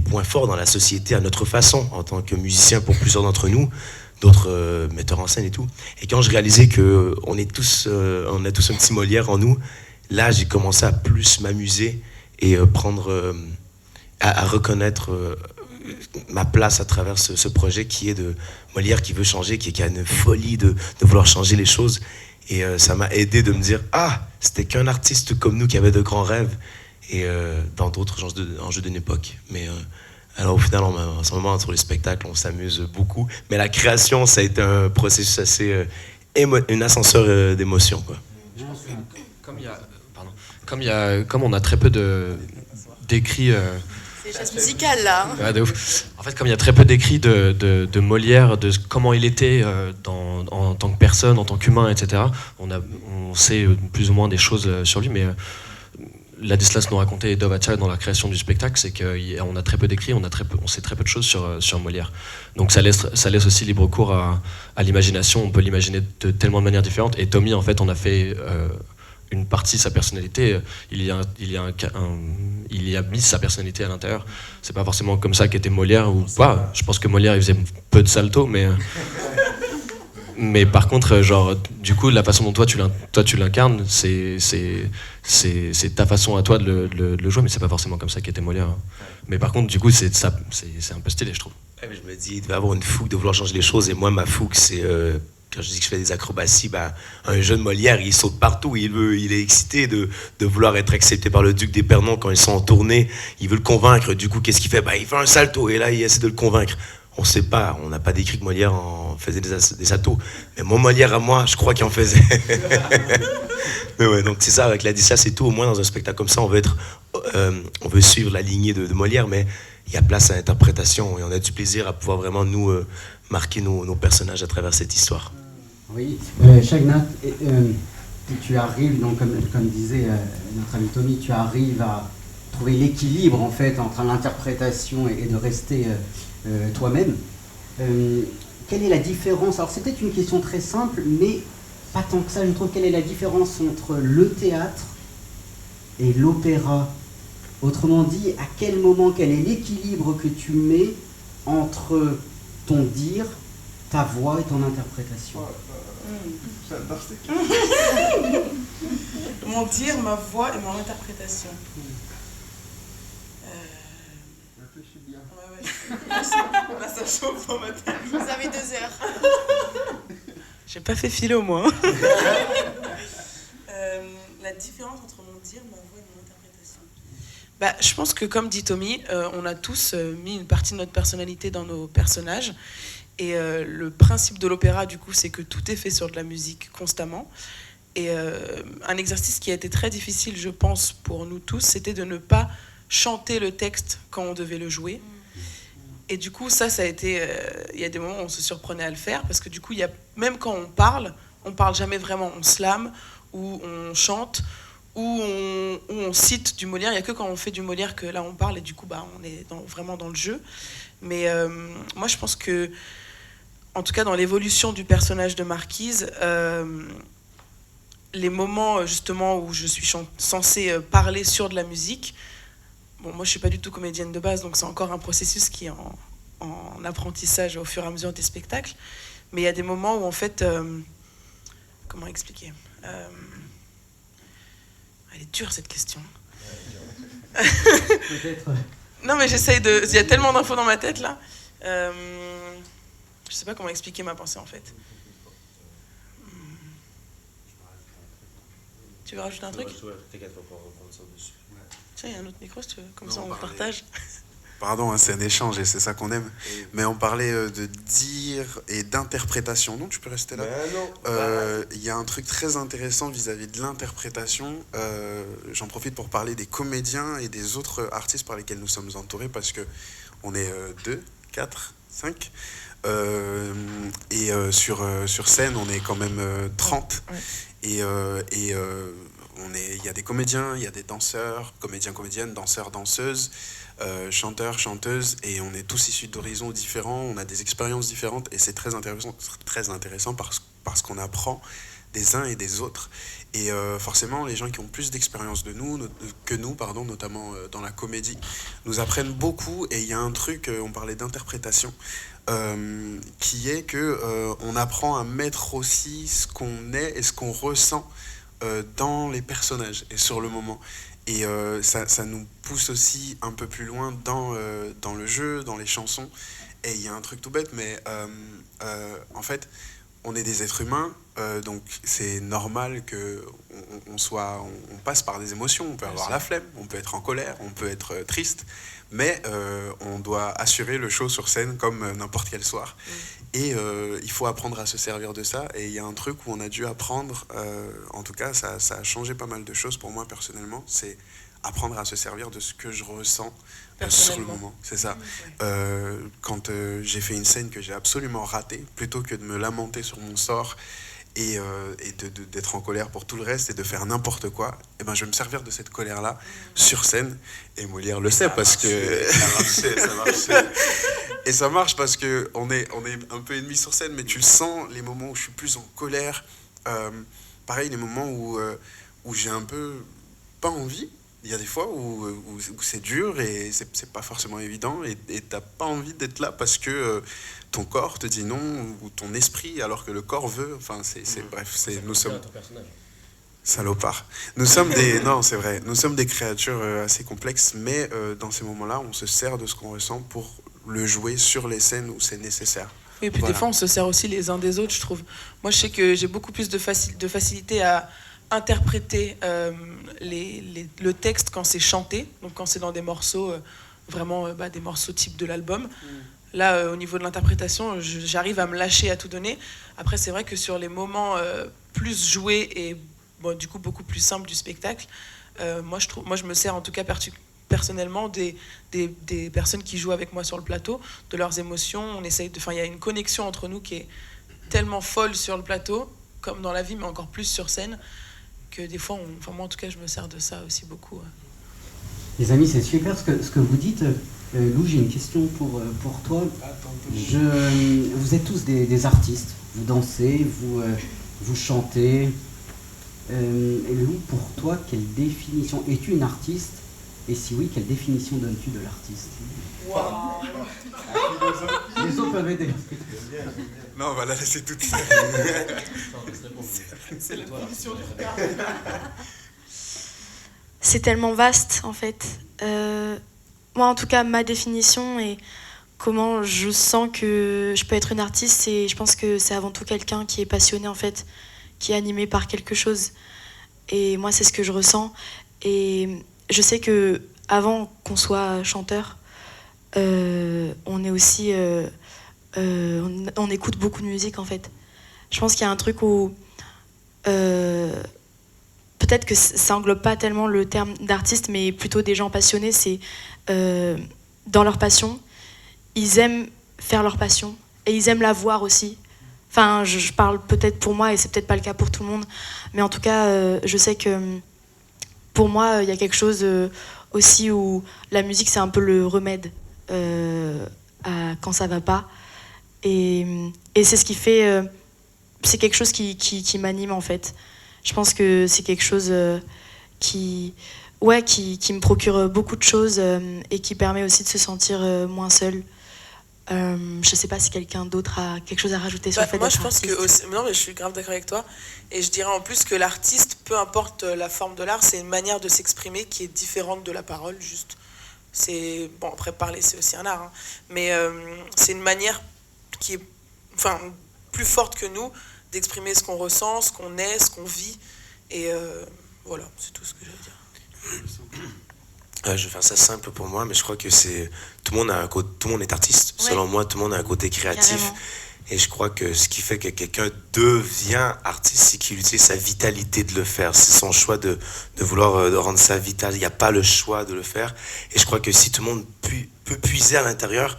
points forts dans la société à notre façon, en tant que musicien pour plusieurs d'entre nous, d'autres metteurs en scène et tout. Et quand je réalisais qu'on a tous un petit Molière en nous, là, j'ai commencé à plus m'amuser et à reconnaître ma place à travers ce projet qui est de Molière qui veut changer, qui a une folie de vouloir changer les choses. Et ça m'a aidé de me dire, c'était qu'un artiste comme nous qui avait de grands rêves, et dans d'autres enjeux d'une époque. Mais alors au final, en ce moment, sur les spectacles, on s'amuse beaucoup. Mais la création, ça a été un processus assez... un ascenseur d'émotions, quoi. Comme on a très peu d'écrits... C'est les chaises musicales, là. Ouais, de ouf. En fait, comme il y a très peu d'écrits de Molière, de comment il était en tant que personne, en tant qu'humain, etc., on sait plus ou moins des choses sur lui, mais Ladislas nous racontait, et Dov Atchal dans la création du spectacle, c'est qu'on a très peu d'écrits, on sait très peu de choses sur Molière. Donc ça laisse aussi libre cours à l'imagination, on peut l'imaginer de tellement de manières différentes. Et Tommy, en fait, on a fait... une partie de sa personnalité, il y a mis sa personnalité à l'intérieur. C'est pas forcément comme ça qu'était Molière ou pas. Je pense que Molière il faisait peu de salto, mais par contre, genre, du coup, la façon dont toi tu l'incarnes, c'est ta façon à toi de le jouer, mais c'est pas forcément comme ça qu'était Molière. Mais par contre, du coup, c'est un peu stylé, je trouve. Ouais, mais je me dis, il devait avoir une fougue de vouloir changer les choses, et moi, ma fougue, c'est... Quand je dis que je fais des acrobaties, un jeune Molière, il saute partout, il est excité de vouloir être accepté par le duc d'Épernon quand ils sont en tournée, il veut le convaincre, du coup qu'est-ce qu'il fait ? Il fait un salto, et là il essaie de le convaincre. On sait pas, on n'a pas décrit que Molière en faisait des saltos, mais mon Molière à moi, je crois qu'il en faisait. Mais ouais, donc c'est ça, avec Ladislas, c'est tout, au moins dans un spectacle comme ça, on veut suivre la lignée de Molière, mais il y a place à l'interprétation, et on a du plaisir à pouvoir vraiment nous marquer nos personnages à travers cette histoire. Oui, Shagnat, tu arrives, donc, comme disait notre ami Tommy, tu arrives à trouver l'équilibre en fait entre l'interprétation et de rester toi-même. Quelle est la différence? Alors c'est peut-être une question très simple, mais pas tant que ça, je trouve. Quelle est la différence entre le théâtre et l'opéra? Autrement dit, à quel moment, quel est l'équilibre que tu mets entre ton dire, ta voix et ton interprétation? J'adore ces questions. Mon dire, ma voix et mon interprétation. Réfléchis bien. Ouais. Là, ça chauffe dans ma tête. Vous avez 2 heures. J'ai pas fait philo, moi. La différence entre mon dire, ma voix et mon interprétation. Je pense que, comme dit Tommy, on a tous mis une partie de notre personnalité dans nos personnages. Et le principe de l'opéra, du coup, c'est que tout est fait sur de la musique constamment. Et un exercice qui a été très difficile, je pense, pour nous tous, c'était de ne pas chanter le texte quand on devait le jouer. Et du coup, ça a été... Il y a des moments où on se surprenait à le faire, parce que du coup, même quand on parle jamais vraiment. On slame, ou on chante, ou on cite du Molière. Il n'y a que quand on fait du Molière que là, on parle, et du coup, on est vraiment dans le jeu. Mais moi, je pense que, en tout cas, dans l'évolution du personnage de Marquise, les moments, justement, où je suis censée parler sur de la musique... Bon, moi, je ne suis pas du tout comédienne de base, donc c'est encore un processus qui est en apprentissage au fur et à mesure des spectacles. Mais il y a des moments où, en fait... comment expliquer Elle est dure, cette question. Peut-être. Non, mais j'essaye de... Il y a tellement d'infos dans ma tête, là. Je ne sais pas comment expliquer ma pensée, en fait. Tu veux rajouter un truc? Tiens, il y a un autre micro, si tu veux. Comme ça, on partage. Pardon, c'est un échange et c'est ça qu'on aime. Mais on parlait de dire et d'interprétation. Non, tu peux rester là. Il y a un truc très intéressant vis-à-vis de l'interprétation. J'en profite pour parler des comédiens et des autres artistes par lesquels nous sommes entourés, parce que on est 2, 4, 5. Sur scène, on est quand même 30. Ouais. Il y a des comédiens, il y a des danseurs, comédiens, comédiennes, danseurs, danseuses, chanteurs, chanteuses, et on est tous issus d'horizons différents, on a des expériences différentes, et c'est très intéressant parce qu'on apprend des uns et des autres. Et forcément, les gens qui ont plus d'expérience que nous, notamment dans la comédie, nous apprennent beaucoup. Et il y a un truc, on parlait d'interprétation, qui est que on apprend à mettre aussi ce qu'on est et ce qu'on ressent dans les personnages et sur le moment. Et ça nous pousse aussi un peu plus loin dans le jeu, dans les chansons. Et il y a un truc tout bête, mais en fait, on est des êtres humains, donc c'est normal qu'on passe par des émotions. On peut avoir la flemme, on peut être en colère, on peut être triste, mais on doit assurer le show sur scène comme n'importe quel soir. Et il faut apprendre à se servir de ça. Et il y a un truc où on a dû apprendre, en tout cas ça a changé pas mal de choses pour moi personnellement, c'est apprendre à se servir de ce que je ressens sur le moment. C'est ça. Quand j'ai fait une scène que j'ai absolument ratée, plutôt que de me lamenter sur mon sort et d'être en colère pour tout le reste et de faire n'importe quoi, et ben, je vais me servir de cette colère-là sur scène. Et Molière le sait parce que... Ça marche. Et ça marche parce qu'on est un peu ennemis sur scène, mais tu le sens, les moments où je suis plus en colère. Pareil, les moments où j'ai un peu pas envie. Il y a des fois où c'est dur et c'est pas forcément évident et t'as pas envie d'être là parce que ton corps te dit non, ou ton esprit, alors que le corps veut. Enfin, bref, nous sommes... Salopard. Nous sommes des... Non, c'est vrai. Nous sommes des créatures assez complexes, mais dans ces moments-là, on se sert de ce qu'on ressent pour le jouer sur les scènes où c'est nécessaire. Et puis des fois, on se sert aussi les uns des autres, je trouve. Moi, je sais que j'ai beaucoup plus de facilité à interpréter le texte quand c'est chanté, donc quand c'est dans des morceaux, vraiment des morceaux type de l'album. Là, au niveau de l'interprétation, j'arrive à me lâcher, à tout donner. Après, c'est vrai que sur les moments plus joués et du coup beaucoup plus simples du spectacle, moi je me sers en tout cas personnellement des personnes qui jouent avec moi sur le plateau, de leurs émotions. Il y a une connexion entre nous qui est tellement folle sur le plateau, comme dans la vie, mais encore plus sur scène, que des fois, moi en tout cas, je me sers de ça aussi beaucoup. Les amis, c'est super ce que vous dites. Lou, j'ai une question pour toi. Vous êtes tous des artistes. Vous dansez, vous chantez. Et Lou, pour toi, quelle définition? Es-tu une artiste? Et si oui, quelle définition donnes-tu de l'artiste? Les autres peuvent aider. Non, on va la laisser toute seule. C'est la définition du regard. C'est tellement vaste, en fait. Moi, en tout cas, ma définition et comment je sens que je peux être une artiste, et je pense que c'est avant tout quelqu'un qui est passionné, en fait, qui est animé par quelque chose. Et moi, c'est ce que je ressens. Et je sais que avant qu'on soit chanteur, on est aussi, on écoute beaucoup de musique, en fait. Je pense qu'il y a un truc où peut-être que ça englobe pas tellement le terme d'artiste, mais plutôt des gens passionnés. C'est dans leur passion, ils aiment faire leur passion et ils aiment la voir aussi. Enfin, je parle peut-être pour moi et c'est peut-être pas le cas pour tout le monde, mais en tout cas, je sais que pour moi, il y a quelque chose aussi où la musique, c'est un peu le remède quand ça va pas. Et c'est ce qui fait... c'est quelque chose qui m'anime, en fait. Je pense que c'est quelque chose qui me procure beaucoup de choses et qui permet aussi de se sentir moins seul. Je sais pas si quelqu'un d'autre a quelque chose à rajouter sur le fait Moi, d'être je pense artiste. que... Non, mais je suis grave d'accord avec toi. Et je dirais en plus que l'artiste, peu importe la forme de l'art, c'est une manière de s'exprimer qui est différente de la parole, juste. C'est... Bon, après, parler, c'est aussi un art. Hein. Mais c'est une manière qui est plus forte que nous d'exprimer ce qu'on ressent, ce qu'on est, ce qu'on vit. Et voilà, c'est tout ce que j'ai à dire. Je vais faire ça simple pour moi, mais je crois que tout le monde est artiste. Ouais. Selon moi, tout le monde a un côté créatif. Carrément. Et je crois que ce qui fait que quelqu'un devient artiste, c'est qu'il utilise sa vitalité de le faire. C'est son choix de vouloir de rendre ça vital. Il n'y a pas le choix de le faire. Et je crois que si tout le monde peut puiser à l'intérieur,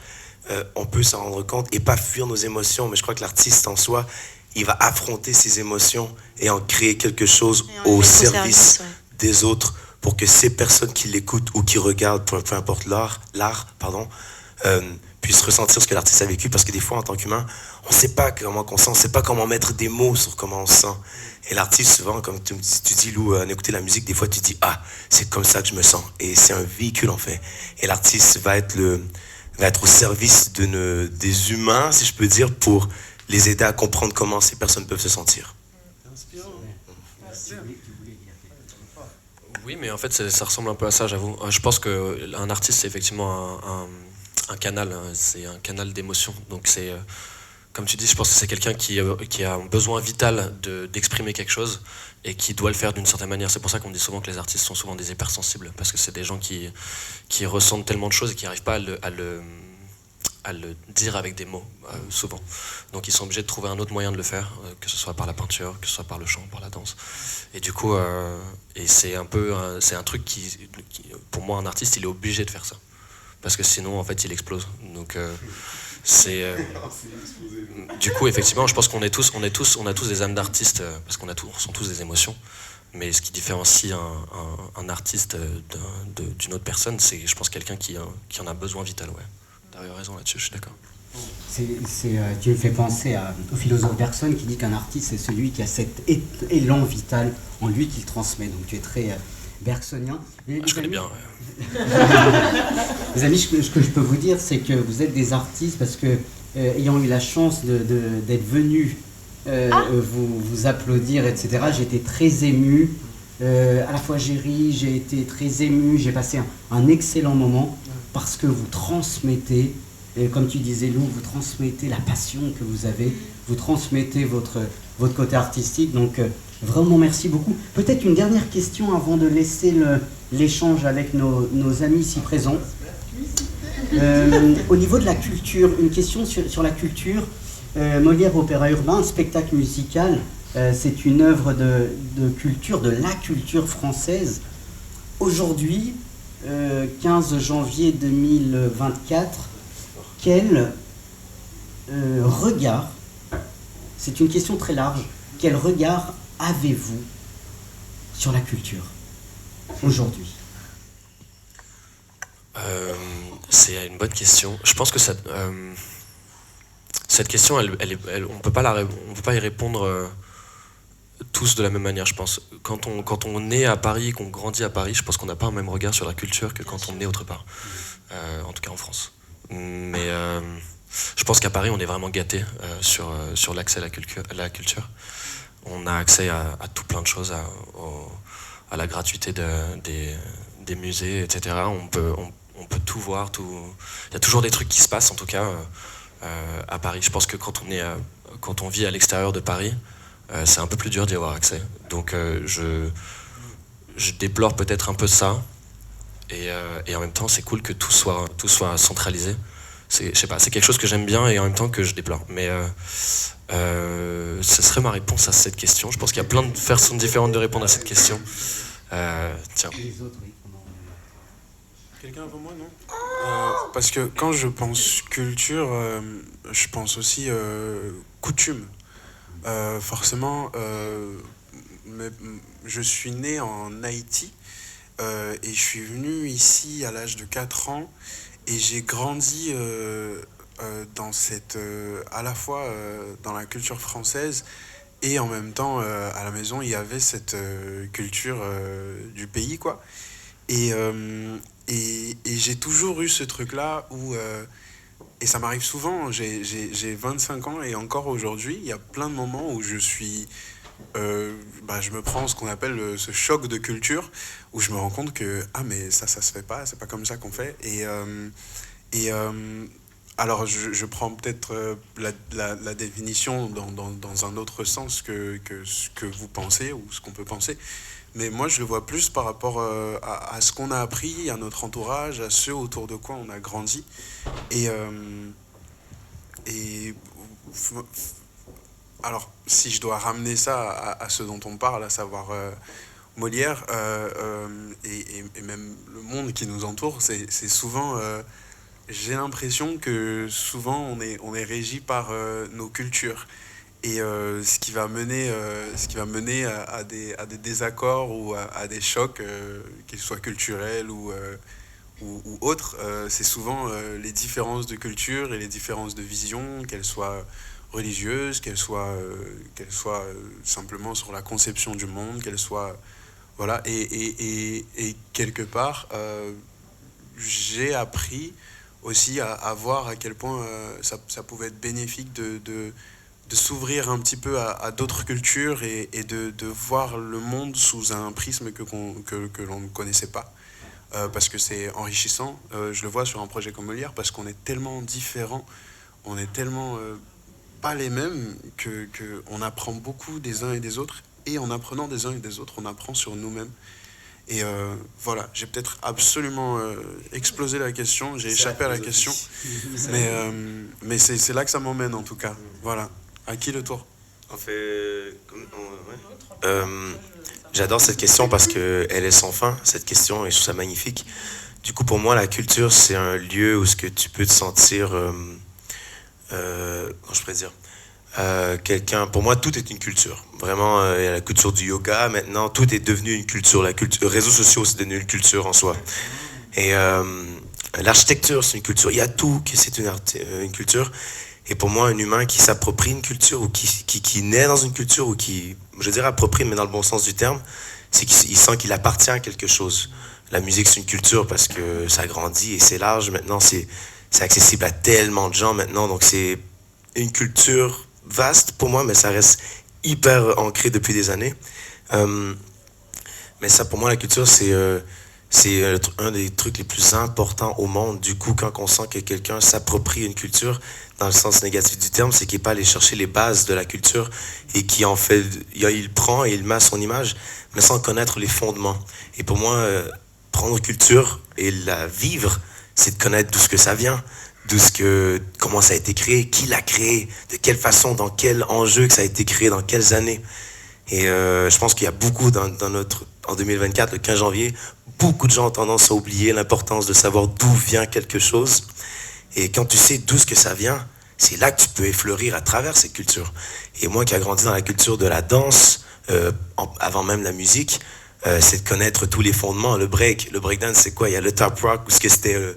on peut s'en rendre compte et pas fuir nos émotions. Mais je crois que l'artiste en soi, il va affronter ses émotions et en créer quelque chose Et en au mettre service ouais. des autres, pour que ces personnes qui l'écoutent ou qui regardent, peu importe l'art, puissent ressentir ce que l'artiste a vécu. Parce que des fois, en tant qu'humain, on ne sait pas comment on sent, on ne sait pas comment mettre des mots sur comment on se sent. Et l'artiste, souvent, comme tu dis, Lou, en écouter la musique, des fois, tu dis, ah, c'est comme ça que je me sens. Et c'est un véhicule, en fait. Et l'artiste va être au service des humains, si je peux dire, pour les aider à comprendre comment ces personnes peuvent se sentir. Oui, mais en fait, ça ressemble un peu à ça, j'avoue. Je pense qu'un artiste, c'est effectivement un canal, hein, c'est un canal d'émotion. Donc, c'est, comme tu dis, je pense que c'est quelqu'un qui a un besoin vital d'exprimer quelque chose et qui doit le faire d'une certaine manière. C'est pour ça qu'on dit souvent que les artistes sont souvent des hypersensibles, parce que c'est des gens qui ressentent tellement de choses et qui n'arrivent pas à le dire avec des mots, souvent. Donc ils sont obligés de trouver un autre moyen de le faire, que ce soit par la peinture, que ce soit par le chant, par la danse. Et du coup, et c'est un truc qui, pour moi, un artiste, il est obligé de faire ça. Parce que sinon, en fait, il explose. Donc du coup, effectivement, je pense qu'on a tous des âmes d'artistes, parce qu'on sont tous des émotions. Mais ce qui différencie un artiste d'une autre personne, c'est, je pense, quelqu'un qui en a besoin vital, ouais. T'as raison là-dessus, je suis d'accord. Tu me fais penser au philosophe Bergson qui dit qu'un artiste, c'est celui qui a cet élan vital en lui qu'il transmet. Donc tu es très bergsonien. Je connais bien, ouais. Les amis, ce que je peux vous dire, c'est que vous êtes des artistes parce que, ayant eu la chance d'être venu vous applaudir, etc., j'ai été très ému. À la fois j'ai ri, j'ai été très ému, j'ai passé un excellent moment parce que vous transmettez, comme tu disais Lou, vous transmettez la passion que vous avez, vous transmettez votre côté artistique, donc vraiment merci beaucoup. Peut-être une dernière question avant de laisser l'échange avec nos amis ici présents. Au niveau de la culture, une question sur la culture. Molière Opéra Urbain, un spectacle musical, c'est une œuvre de culture, de la culture française. Aujourd'hui, 15 janvier 2024, quel regard, c'est une question très large, quel regard avez-vous sur la culture aujourd'hui ? C'est une bonne question. Je pense que cette question, on peut pas y répondre tous de la même manière, je pense. Quand on est à Paris, qu'on grandit à Paris, je pense qu'on n'a pas un même regard sur la culture que quand on est autre part. En tout cas en France. Mais je pense qu'à Paris, on est vraiment gâté sur l'accès à la culture. On a accès à tout plein de choses, à la gratuité des musées, etc. On peut tout voir. Il y a toujours des trucs qui se passent, en tout cas, à Paris. Je pense que quand on vit à l'extérieur de Paris, c'est un peu plus dur d'y avoir accès. Donc je déplore peut-être un peu ça. Et en même temps, c'est cool que tout soit centralisé. Je sais pas, c'est quelque chose que j'aime bien et en même temps que je déplore. Mais ce serait ma réponse à cette question. Je pense qu'il y a plein de façons différentes de répondre à cette question. Tiens. Les autres, oui. Quelqu'un avant moi, non parce que quand je pense culture, je pense aussi coutume. Forcément, je suis né en Haïti et je suis venu ici à l'âge de 4 ans et j'ai grandi dans à la fois dans la culture française et en même temps à la maison il y avait cette culture du pays, quoi. Et j'ai toujours eu ce truc-là où... et ça m'arrive souvent, j'ai 25 ans et encore aujourd'hui, il y a plein de moments où je suis... je me prends ce qu'on appelle ce choc de culture, où je me rends compte que, mais ça se fait pas, c'est pas comme ça qu'on fait. Alors je prends peut-être la définition dans un autre sens que ce que vous pensez ou ce qu'on peut penser. Mais moi, je le vois plus par rapport à ce qu'on a appris, à notre entourage, à ceux autour de quoi on a grandi. Alors, si je dois ramener ça à ce dont on parle, à savoir Molière et même le monde qui nous entoure, c'est souvent... j'ai l'impression que souvent on est régi par nos cultures. Et ce qui va mener à des désaccords ou à des chocs, qu'ils soient culturels ou autres, c'est souvent les différences de culture et les différences de vision, qu'elles soient religieuses, qu'elles soient simplement sur la conception du monde, qu'elles soient... Voilà, et quelque part, j'ai appris aussi à voir à quel point ça pouvait être bénéfique de s'ouvrir un petit peu à d'autres cultures et de voir le monde sous un prisme que l'on ne connaissait pas. Parce que c'est enrichissant. Je le vois sur un projet comme Molière, parce qu'on est tellement différents, on est tellement pas les mêmes, qu'on apprend beaucoup des uns et des autres. Et en apprenant des uns et des autres, on apprend sur nous-mêmes. Et voilà, j'ai peut-être absolument explosé la question, j'ai échappé à la question. Mais c'est là que ça m'emmène en tout cas. Voilà. À qui le tour? En fait, j'adore cette question parce qu'elle est sans fin, cette question, et je trouve ça magnifique. Du coup, pour moi, la culture, c'est un lieu où ce que tu peux te sentir... comment je pourrais dire quelqu'un... Pour moi, tout est une culture. Vraiment, il y a la culture du yoga. Maintenant, tout est devenu une culture. Les réseaux sociaux, c'est devenu une culture en soi. Et l'architecture, c'est une culture. Il y a tout qui c'est une culture. Et pour moi, un humain qui s'approprie une culture ou qui naît dans une culture ou qui, je dirais approprie, mais dans le bon sens du terme, c'est qu'il sent qu'il appartient à quelque chose. La musique, c'est une culture parce que ça grandit et c'est large. Maintenant, c'est accessible à tellement de gens maintenant. Donc, c'est une culture vaste pour moi, mais ça reste hyper ancré depuis des années. Mais ça, pour moi, la culture, c'est un des trucs les plus importants au monde. Du coup, quand on sent que quelqu'un s'approprie une culture, dans le sens négatif du terme, c'est qu'il n'est pas allé chercher les bases de la culture et qui en fait, il prend et il met à son image, mais sans connaître les fondements. Et pour moi, prendre culture et la vivre, c'est de connaître d'où ce que ça vient, comment ça a été créé, qui l'a créé, de quelle façon, dans quel enjeu que ça a été créé, dans quelles années. Et je pense qu'il y a beaucoup en 2024, le 15 janvier, beaucoup de gens ont tendance à oublier l'importance de savoir d'où vient quelque chose. Et quand tu sais d'où ce que ça vient, c'est là que tu peux effleurir à travers cette culture. Et moi qui ai grandi dans la culture de la danse, avant même la musique, c'est de connaître tous les fondements. Le breakdance, c'est quoi? Il y a le top rock, où c'était le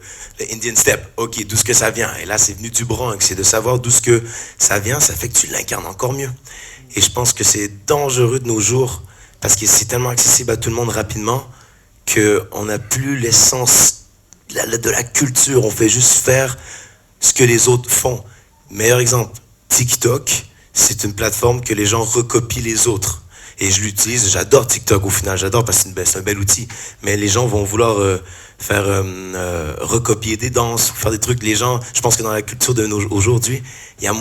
Indian step. Ok, d'où ce que ça vient? Et là, c'est venu du Bronx. C'est de savoir d'où ce que ça vient, ça fait que tu l'incarnes encore mieux. Et je pense que c'est dangereux de nos jours parce que c'est tellement accessible à tout le monde rapidement qu'on n'a plus l'essence de la culture. On fait juste faire ce que les autres font. Meilleur exemple, TikTok, c'est une plateforme que les gens recopient les autres. Et je l'utilise, j'adore TikTok au final, j'adore parce que c'est un bel outil. Mais les gens vont vouloir recopier des danses, faire des trucs. Les gens, je pense que dans la culture aujourd'hui, il y a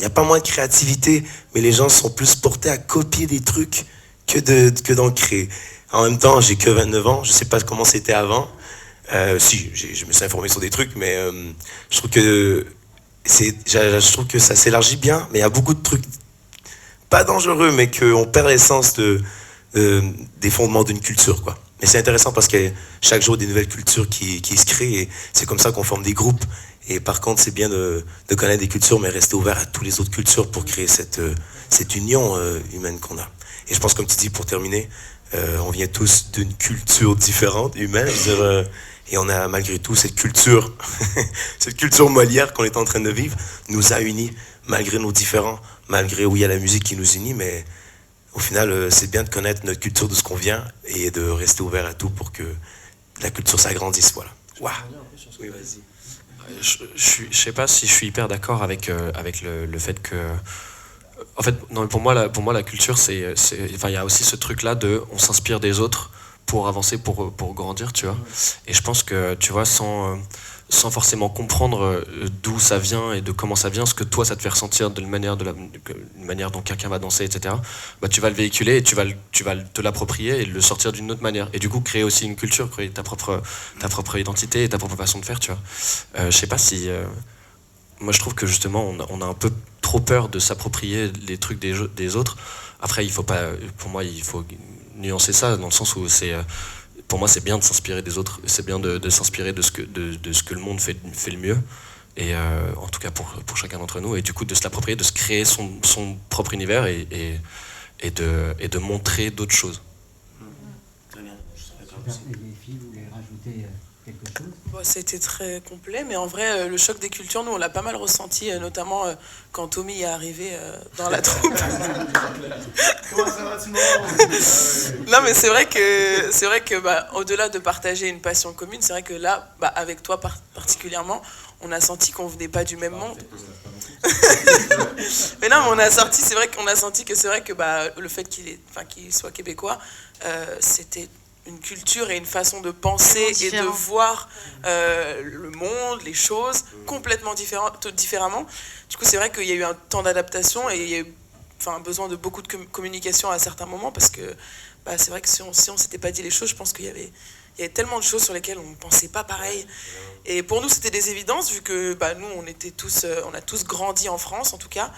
pas moins de créativité, mais les gens sont plus portés à copier des trucs que d'en créer. En même temps, j'ai que 29 ans, je sais pas comment c'était avant. Je me suis informé sur des trucs, mais je trouve que ça s'élargit bien, mais il y a beaucoup de trucs pas dangereux, mais qu'on perd l'essence des fondements d'une culture, quoi. Mais c'est intéressant parce que chaque jour, des nouvelles cultures qui se créent, et c'est comme ça qu'on forme des groupes. Et par contre, c'est bien de connaître des cultures, mais rester ouvert à toutes les autres cultures pour créer cette union humaine qu'on a. Et je pense, comme tu dis, pour terminer, on vient tous d'une culture différente, humaine, je veux dire, et on a malgré tout cette culture Molière qu'on est en train de vivre, nous a unis, malgré nos différends, malgré où il y a la musique qui nous unit, mais au final, c'est bien de connaître notre culture, de ce qu'on vient, et de rester ouvert à tout pour que la culture s'agrandisse, voilà. Waouh. Oui, vas-y. Je sais pas si je suis hyper d'accord avec le fait que... En fait, non, pour moi, la culture, enfin, il y a aussi ce truc-là de on s'inspire des autres pour avancer, pour grandir, tu vois. Et je pense que, tu vois, sans forcément comprendre d'où ça vient et de comment ça vient, ce que toi, ça te fait ressentir de la manière dont quelqu'un va danser, etc., bah, tu vas le véhiculer et tu vas te l'approprier et le sortir d'une autre manière. Et du coup, créer aussi une culture, créer ta propre identité et ta propre façon de faire, tu vois. Je sais pas si... moi, je trouve que justement, on a un peu trop peur de s'approprier les trucs des autres. Après, pour moi, il faut nuancer ça dans le sens où pour moi, c'est bien de s'inspirer des autres. C'est bien de s'inspirer de ce que le monde fait le mieux. Et en tout cas pour chacun d'entre nous. Et du coup, de se l'approprier, de se créer son propre univers et de montrer d'autres choses. Très bien. Les filles, vous voulez rajouter quelque chose? C'était très complet, mais en vrai, le choc des cultures, nous, on l'a pas mal ressenti, notamment quand Tommy est arrivé dans la troupe. Comment ça va tout le monde? Non, mais c'est vrai que au-delà de partager une passion commune, c'est vrai que là, avec toi particulièrement, on a senti qu'on venait pas du même monde. Mais non, mais c'est vrai qu'on a senti que le fait qu'il soit québécois, c'était une culture et une façon de penser et de voir le monde, les choses complètement différemment. Du coup, c'est vrai qu'il y a eu un temps d'adaptation et il y a eu un besoin de beaucoup de communication à certains moments parce que c'est vrai que si on s'était pas dit les choses, je pense qu'il y avait tellement de choses sur lesquelles on ne pensait pas pareil. Et pour nous, c'était des évidences vu que nous, on a tous grandi en France en tout cas.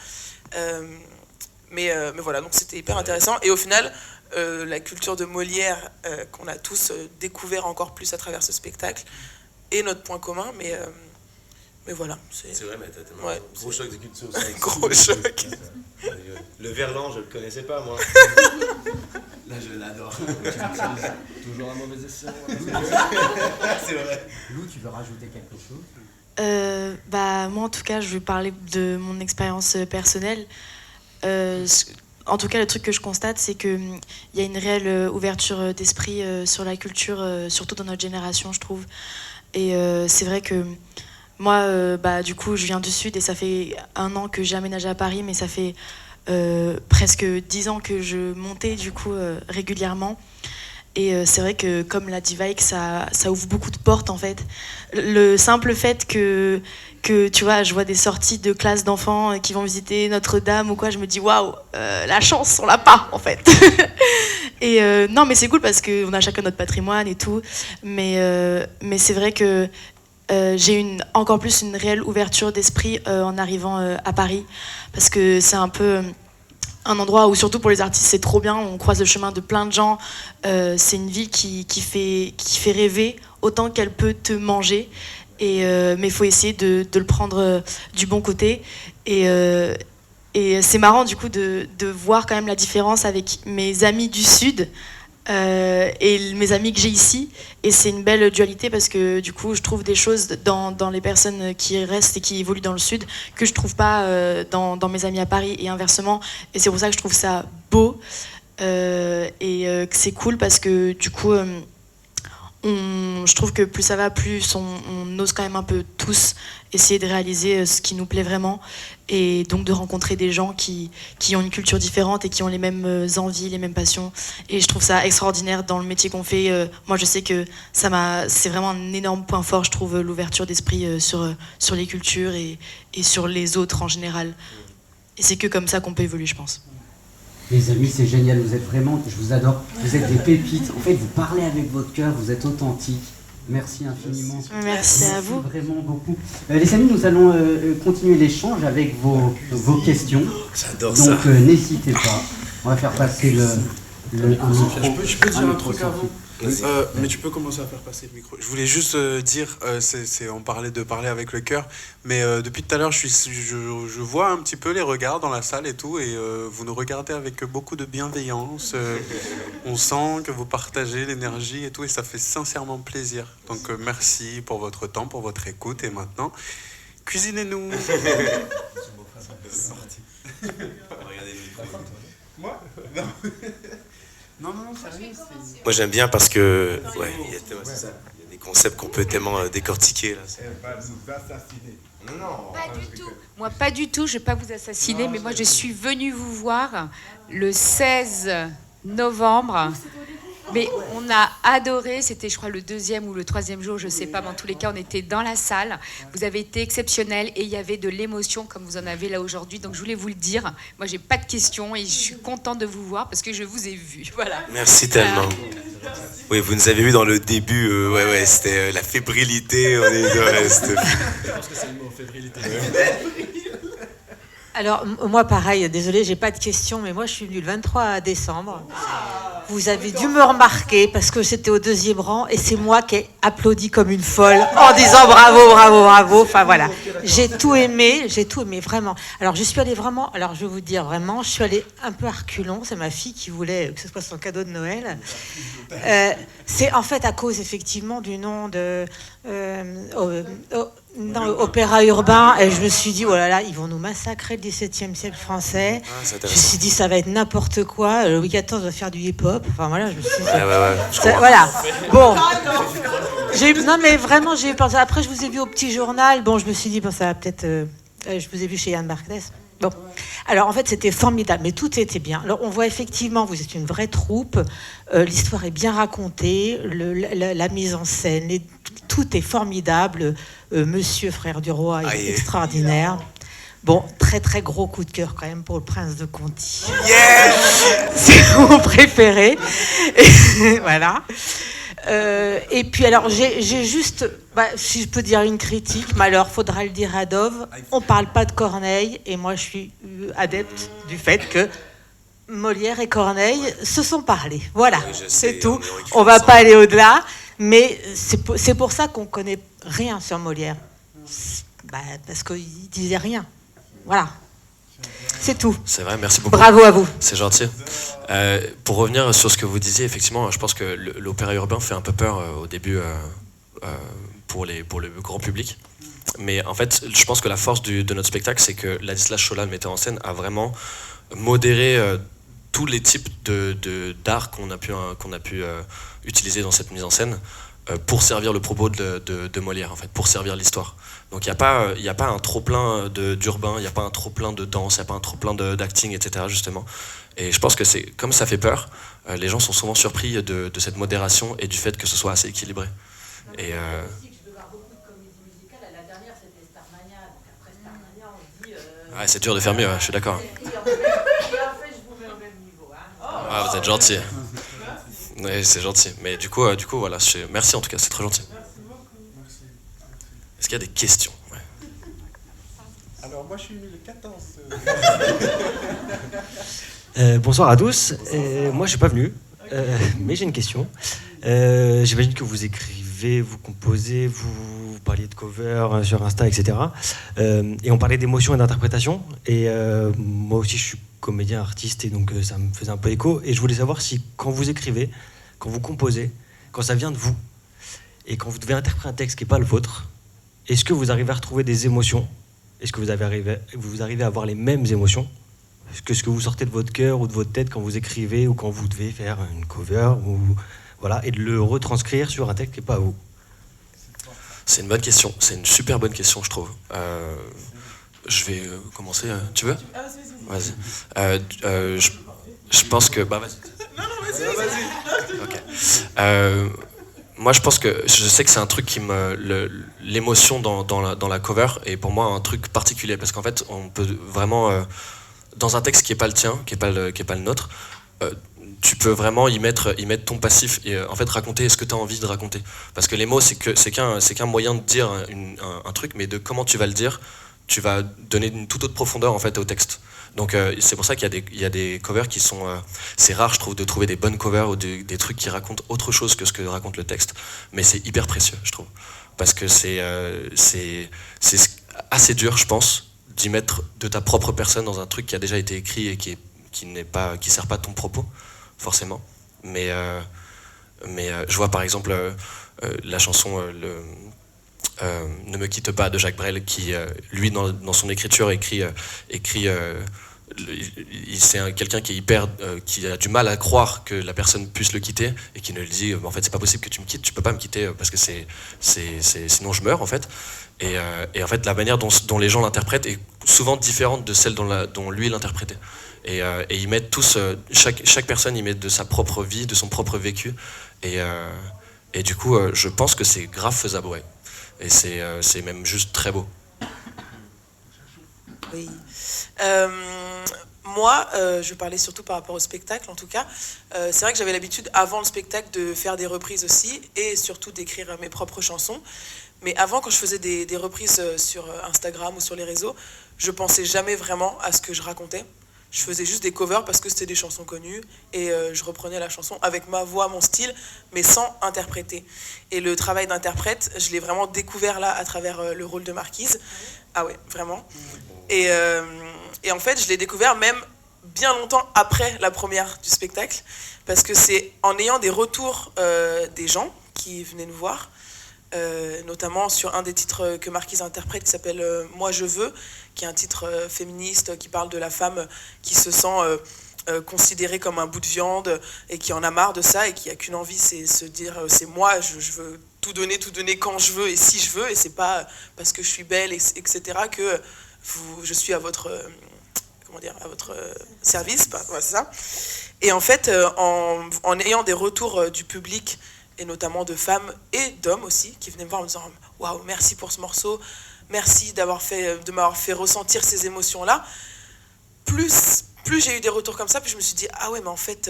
Mais voilà, donc c'était hyper intéressant. Et au final, la culture de Molière qu'on a tous découvert encore plus à travers ce spectacle est notre point commun, mais voilà. C'est vrai, mais t'as tellement ouais, gros choc de culture aussi. Gros choc. Le verlan, je le connaissais pas, moi. Là, je l'adore. Toujours un mauvais escient. C'est vrai. Lou, tu veux rajouter quelque chose? Moi, en tout cas, je vais parler de mon expérience personnelle. En tout cas, le truc que je constate, c'est qu'il y a une réelle ouverture d'esprit sur la culture, surtout dans notre génération, je trouve. Et c'est vrai que moi, du coup, je viens du Sud et ça fait 1 an que j'ai aménagé à Paris, mais ça fait presque 10 ans que je montais, du coup, régulièrement. Et c'est vrai que, comme l'a dit Vaik, ça ouvre beaucoup de portes, en fait. Le simple fait que tu vois, je vois des sorties de classes d'enfants qui vont visiter Notre-Dame ou quoi, je me dis waouh, la chance, on l'a pas en fait. Et non, mais c'est cool parce qu'on a chacun notre patrimoine et tout. Mais c'est vrai que j'ai encore plus une réelle ouverture d'esprit en arrivant à Paris. Parce que c'est un peu un endroit où, surtout pour les artistes, c'est trop bien. On croise le chemin de plein de gens. C'est une ville qui fait rêver autant qu'elle peut te manger. Mais il faut essayer de le prendre du bon côté. Et c'est marrant du coup de voir quand même la différence avec mes amis du Sud et mes amis que j'ai ici. Et c'est une belle dualité parce que du coup, je trouve des choses dans les personnes qui restent et qui évoluent dans le Sud que je trouve pas dans mes amis à Paris et inversement. Et c'est pour ça que je trouve ça beau que c'est cool parce que du coup, je trouve que plus ça va, plus on ose quand même un peu tous essayer de réaliser ce qui nous plaît vraiment et donc de rencontrer des gens qui ont une culture différente et qui ont les mêmes envies, les mêmes passions. Et je trouve ça extraordinaire dans le métier qu'on fait. Moi, je sais que c'est vraiment un énorme point fort, je trouve, l'ouverture d'esprit sur les cultures et sur les autres en général. Et c'est que comme ça qu'on peut évoluer, je pense. Les amis, c'est génial, vous êtes vraiment, je vous adore, vous êtes des pépites. En fait, vous parlez avec votre cœur, vous êtes authentiques. Merci infiniment. Merci à vous. Vraiment beaucoup. Les amis, nous allons continuer l'échange avec vos questions. J'adore ça. Donc, n'hésitez pas. On va faire passer Je peux dire un truc avant mais tu peux commencer à faire passer le micro. Je voulais juste dire, on parlait de parler avec le cœur, mais depuis tout à l'heure, je vois un petit peu les regards dans la salle et tout, et vous nous regardez avec beaucoup de bienveillance. On sent que vous partagez l'énergie et tout, et ça fait sincèrement plaisir. Donc merci pour votre temps, pour votre écoute, et maintenant, cuisinez-nous. C'est parti. Regardez le micro. Moi Non, sérieux. Moi j'aime bien parce que il y a des concepts qu'on peut tellement décortiquer. Là. Elle va nous assassiner. Non. Pas du tout. Moi, pas du tout. Je ne vais pas vous assassiner, mais moi, je suis venue vous voir le 16 novembre. Mais on a adoré. C'était, je crois, le 2e ou le 3e jour, je ne sais pas. Mais en tous les cas, on était dans la salle. Vous avez été exceptionnel et il y avait de l'émotion comme vous en avez là aujourd'hui. Donc, je voulais vous le dire. Moi, j'ai pas de questions et je suis contente de vous voir parce que je vous ai vu. Voilà. Merci tellement. Oui, vous nous avez vu dans le début. C'était la fébrilité. On est Je pense que c'est le mot fébrilité. Alors, moi, pareil, désolé, j'ai pas de questions, mais moi, je suis venue le 23 décembre. Vous avez dû me remarquer parce que c'était au 2e rang et c'est moi qui ai applaudi comme une folle en disant bravo, bravo, bravo. Enfin, voilà. J'ai tout aimé, vraiment. Alors, je suis allée vraiment, alors je vais vous dire vraiment, je suis allée un peu à reculons. C'est ma fille qui voulait que ce soit son cadeau de Noël. C'est en fait à cause, effectivement, du nom de... opéra urbain, et je me suis dit oh là là, ils vont nous massacrer le XVIIe siècle français. Je me suis dit ça va être n'importe quoi. Louis XIV va faire du hip-hop. Enfin voilà, je me suis dit, voilà. Bon, non mais vraiment j'ai eu peur. Après je vous ai vu au petit journal. Bon, je me suis dit bon ça va peut-être. Je vous ai vu chez Yann Barclay. Bon, alors en fait c'était formidable, mais tout était bien. Alors on voit effectivement, vous êtes une vraie troupe, l'histoire est bien racontée, la mise en scène, tout est formidable. Monsieur Frère du Roi est extraordinaire. Bon, très très gros coup de cœur quand même pour le Prince de Conti. Yes. C'est mon préféré. Et, voilà. Et puis alors j'ai juste, si je peux dire une critique, mais alors faudra le dire à Dove, on parle pas de Corneille et moi je suis adepte du fait que Molière et Corneille se sont parlé. Voilà, c'est tout. On va pas aller au-delà, mais c'est pour ça qu'on connaît rien sur Molière, parce qu'il disait rien. Voilà. C'est tout. C'est vrai, merci beaucoup. Bravo à vous. C'est gentil. Pour revenir sur ce que vous disiez, effectivement, je pense que l'opéra urbain fait un peu peur au début pour le grand public. Mais en fait, je pense que la force de notre spectacle, c'est que Ladislas Chola, le metteur en scène, a vraiment modéré tous les types d'art qu'on a pu utiliser dans cette mise en scène pour servir le propos de Molière, en fait, pour servir l'histoire. Donc il n'y a pas un trop-plein d'urbain, il n'y a pas un trop-plein de danse, il n'y a pas un trop-plein d'acting, etc. justement. Et je pense que c'est comme ça fait peur, les gens sont souvent surpris de cette modération et du fait que ce soit assez équilibré. Et ouais, c'est dur de faire mieux, je suis d'accord. Ah, vous êtes gentil. Oui, c'est gentil. Mais du coup voilà, merci en tout cas, c'est très gentil. Est-ce qu'il y a des questions? Ouais. Alors moi je suis venu le 14. Bonsoir à tous. Moi je suis pas venu, mais j'ai une question. J'imagine que vous écrivez, vous composez, vous parliez de cover sur Insta, etc. Et on parlait d'émotion et d'interprétation. Et moi aussi je suis comédien, artiste, et donc ça me faisait un peu écho. Et je voulais savoir si, quand vous écrivez, quand vous composez, quand ça vient de vous, et quand vous devez interpréter un texte qui n'est pas le vôtre, est-ce que vous arrivez à retrouver des émotions? Est-ce que vous arrivez à avoir les mêmes émotions que ce que vous sortez de votre cœur ou de votre tête quand vous écrivez ou quand vous devez faire une cover, ou, voilà, et de le retranscrire sur un texte qui n'est pas à vous? C'est une bonne question, c'est une super bonne question, je trouve. Je vais commencer, tu veux? Vas-y. Je pense que... Bah, vas-y. Non, vas-y. Ok. Moi, je pense que... Je sais que c'est un truc qui me... L'émotion dans la cover est pour moi un truc particulier, parce qu'en fait, on peut vraiment... dans un texte qui n'est pas le tien, qui est pas le nôtre, tu peux vraiment y mettre ton passif et en fait raconter ce que tu as envie de raconter. Parce que les mots, c'est qu'un moyen de dire un truc, mais de comment tu vas le dire, tu vas donner une toute autre profondeur en fait au texte. Donc c'est pour ça qu'il y a des covers qui sont... c'est rare, je trouve, de trouver des bonnes covers ou des trucs qui racontent autre chose que ce que raconte le texte. Mais c'est hyper précieux, je trouve. Parce que c'est assez dur, je pense, d'y mettre de ta propre personne dans un truc qui a déjà été écrit et qui sert pas ton propos, forcément. Mais je vois par exemple la chanson Ne me quitte pas de Jacques Brel qui, lui, dans son écriture, écrit c'est quelqu'un qui est qui a du mal à croire que la personne puisse le quitter et qui ne le dit en fait c'est pas possible que tu me quittes, tu peux pas me quitter parce que sinon je meurs en fait. Et en fait la manière dont les gens l'interprètent est souvent différente de celle dont lui l'interprétait. Et ils mettent tous, chaque personne y met de sa propre vie, de son propre vécu. Et du coup je pense que c'est grave faisable, ouais. Et c'est même juste très beau. Oui. Moi, je parlais surtout par rapport au spectacle, en tout cas. C'est vrai que j'avais l'habitude, avant le spectacle, de faire des reprises aussi, et surtout d'écrire mes propres chansons. Mais avant, quand je faisais des reprises sur Instagram ou sur les réseaux, je pensais jamais vraiment à ce que je racontais. Je faisais juste des covers parce que c'était des chansons connues, et je reprenais la chanson avec ma voix, mon style, mais sans interpréter. Et le travail d'interprète, je l'ai vraiment découvert là, à travers le rôle de Marquise. Ah ouais, vraiment. Et en fait, je l'ai découvert même bien longtemps après la première du spectacle, parce que c'est en ayant des retours des gens qui venaient nous voir, notamment sur un des titres que Marquise interprète qui s'appelle « Moi je veux », qui est un titre féministe qui parle de la femme qui se sent considérée comme un bout de viande et qui en a marre de ça et qui a qu'une envie, c'est se dire c'est moi, je veux tout donner quand je veux et si je veux, et c'est pas parce que je suis belle, etc. que je suis à votre service, c'est ça. Et en fait, en ayant des retours du public, et notamment de femmes et d'hommes aussi, qui venaient me voir en me disant « Waouh, merci pour ce morceau, merci de m'avoir fait ressentir ces émotions-là », plus j'ai eu des retours comme ça, puis je me suis dit « Ah ouais, mais en fait,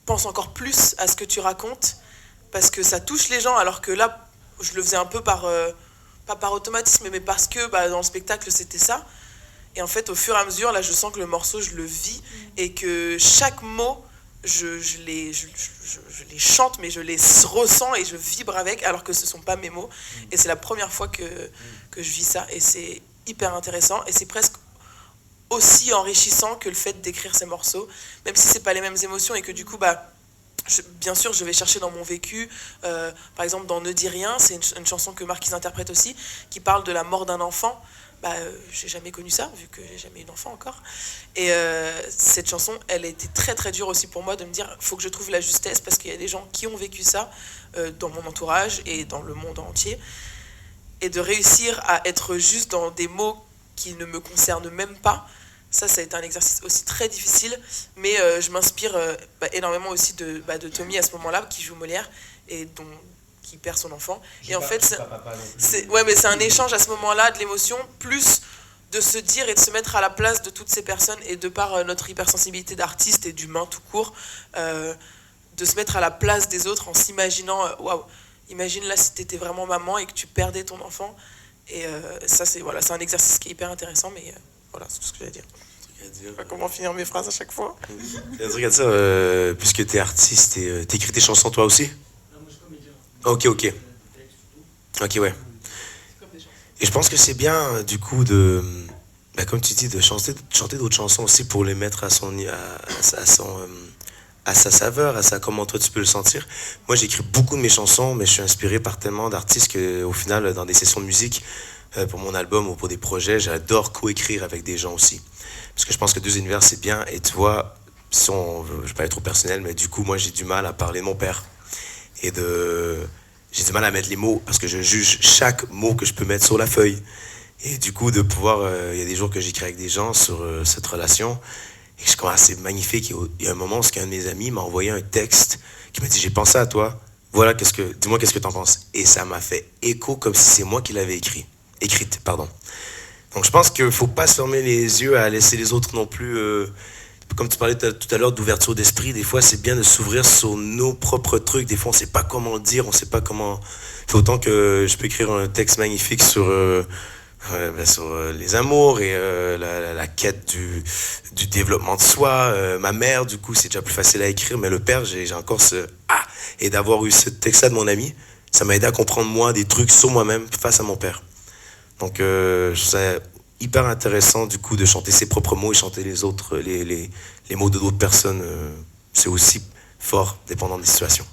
pense encore plus à ce que tu racontes, parce que ça touche les gens, alors que là, je le faisais un peu pas par automatisme, mais parce que dans le spectacle, c'était ça. Et en fait, au fur et à mesure, là, je sens que le morceau, je le vis, et que chaque mot, je les chante, mais je les ressens et je vibre avec, alors que ce ne sont pas mes mots. Et c'est la première fois que je vis ça, et c'est hyper intéressant, et c'est presque aussi enrichissant que le fait d'écrire ces morceaux, même si ce n'est pas les mêmes émotions, et que du coup, bien sûr, je vais chercher dans mon vécu. Par exemple, dans Ne dis rien, c'est une chanson que Marquise interprète aussi, qui parle de la mort d'un enfant. J'ai jamais connu ça, vu que j'ai jamais eu d'enfant encore. Et cette chanson, elle a été très très dure aussi pour moi, de me dire, faut que je trouve la justesse, parce qu'il y a des gens qui ont vécu ça dans mon entourage et dans le monde entier. Et de réussir à être juste dans des mots qui ne me concernent même pas, ça a été un exercice aussi très difficile, mais je m'inspire énormément aussi de Tommy à ce moment-là, qui joue Molière, et qui perd son enfant. Et en fait, c'est un échange à ce moment-là de l'émotion, plus de se dire et de se mettre à la place de toutes ces personnes, et de par notre hypersensibilité d'artiste et d'humain tout court, de se mettre à la place des autres en s'imaginant, waouh, imagine là si t'étais vraiment maman et que tu perdais ton enfant. Et ça, c'est un exercice qui est hyper intéressant, mais voilà, c'est tout ce que j'ai à dire. Je sais pas comment finir mes phrases à chaque fois. Regarde ça, puisque t'es artiste, t'écris tes chansons toi aussi? Non, moi je suis comédien. Ok, ouais. Et je pense que c'est bien, du coup, de Bah, comme tu dis, de chanter d'autres chansons aussi pour les mettre à sa saveur, à sa comment toi tu peux le sentir. Moi j'écris beaucoup de mes chansons, mais je suis inspiré par tellement d'artistes qu'au final, dans des sessions de musique, pour mon album ou pour des projets, j'adore coécrire avec des gens aussi. Parce que je pense que deux univers c'est bien, et tu vois, si je vais pas être trop personnel, mais du coup moi j'ai du mal à parler de mon père. J'ai du mal à mettre les mots, parce que je juge chaque mot que je peux mettre sur la feuille. Et du coup, de pouvoir, il y a des jours que j'écris avec des gens sur cette relation, et je commence, c'est magnifique. Il y a un moment où un de mes amis m'a envoyé un texte qui m'a dit, j'ai pensé à toi, voilà, dis-moi qu'est-ce que t'en penses. Et ça m'a fait écho comme si c'est moi qui l'avais écrite, pardon. Donc je pense qu'il faut pas se fermer les yeux à laisser les autres non plus, comme tu parlais tout à l'heure d'ouverture d'esprit, des fois c'est bien de s'ouvrir sur nos propres trucs, des fois on sait pas comment le dire, on sait pas comment... C'est autant que je peux écrire un texte magnifique sur les amours et la quête du développement de soi. Ma mère, du coup, c'est déjà plus facile à écrire, mais le père, j'ai encore ce « Ah !» Et d'avoir eu ce texte-là de mon ami, ça m'a aidé à comprendre, moi, des trucs sur moi-même face à mon père. Donc, je trouve ça hyper intéressant, du coup, de chanter ses propres mots et chanter les autres, les mots de d'autres personnes. C'est aussi fort, dépendant des situations.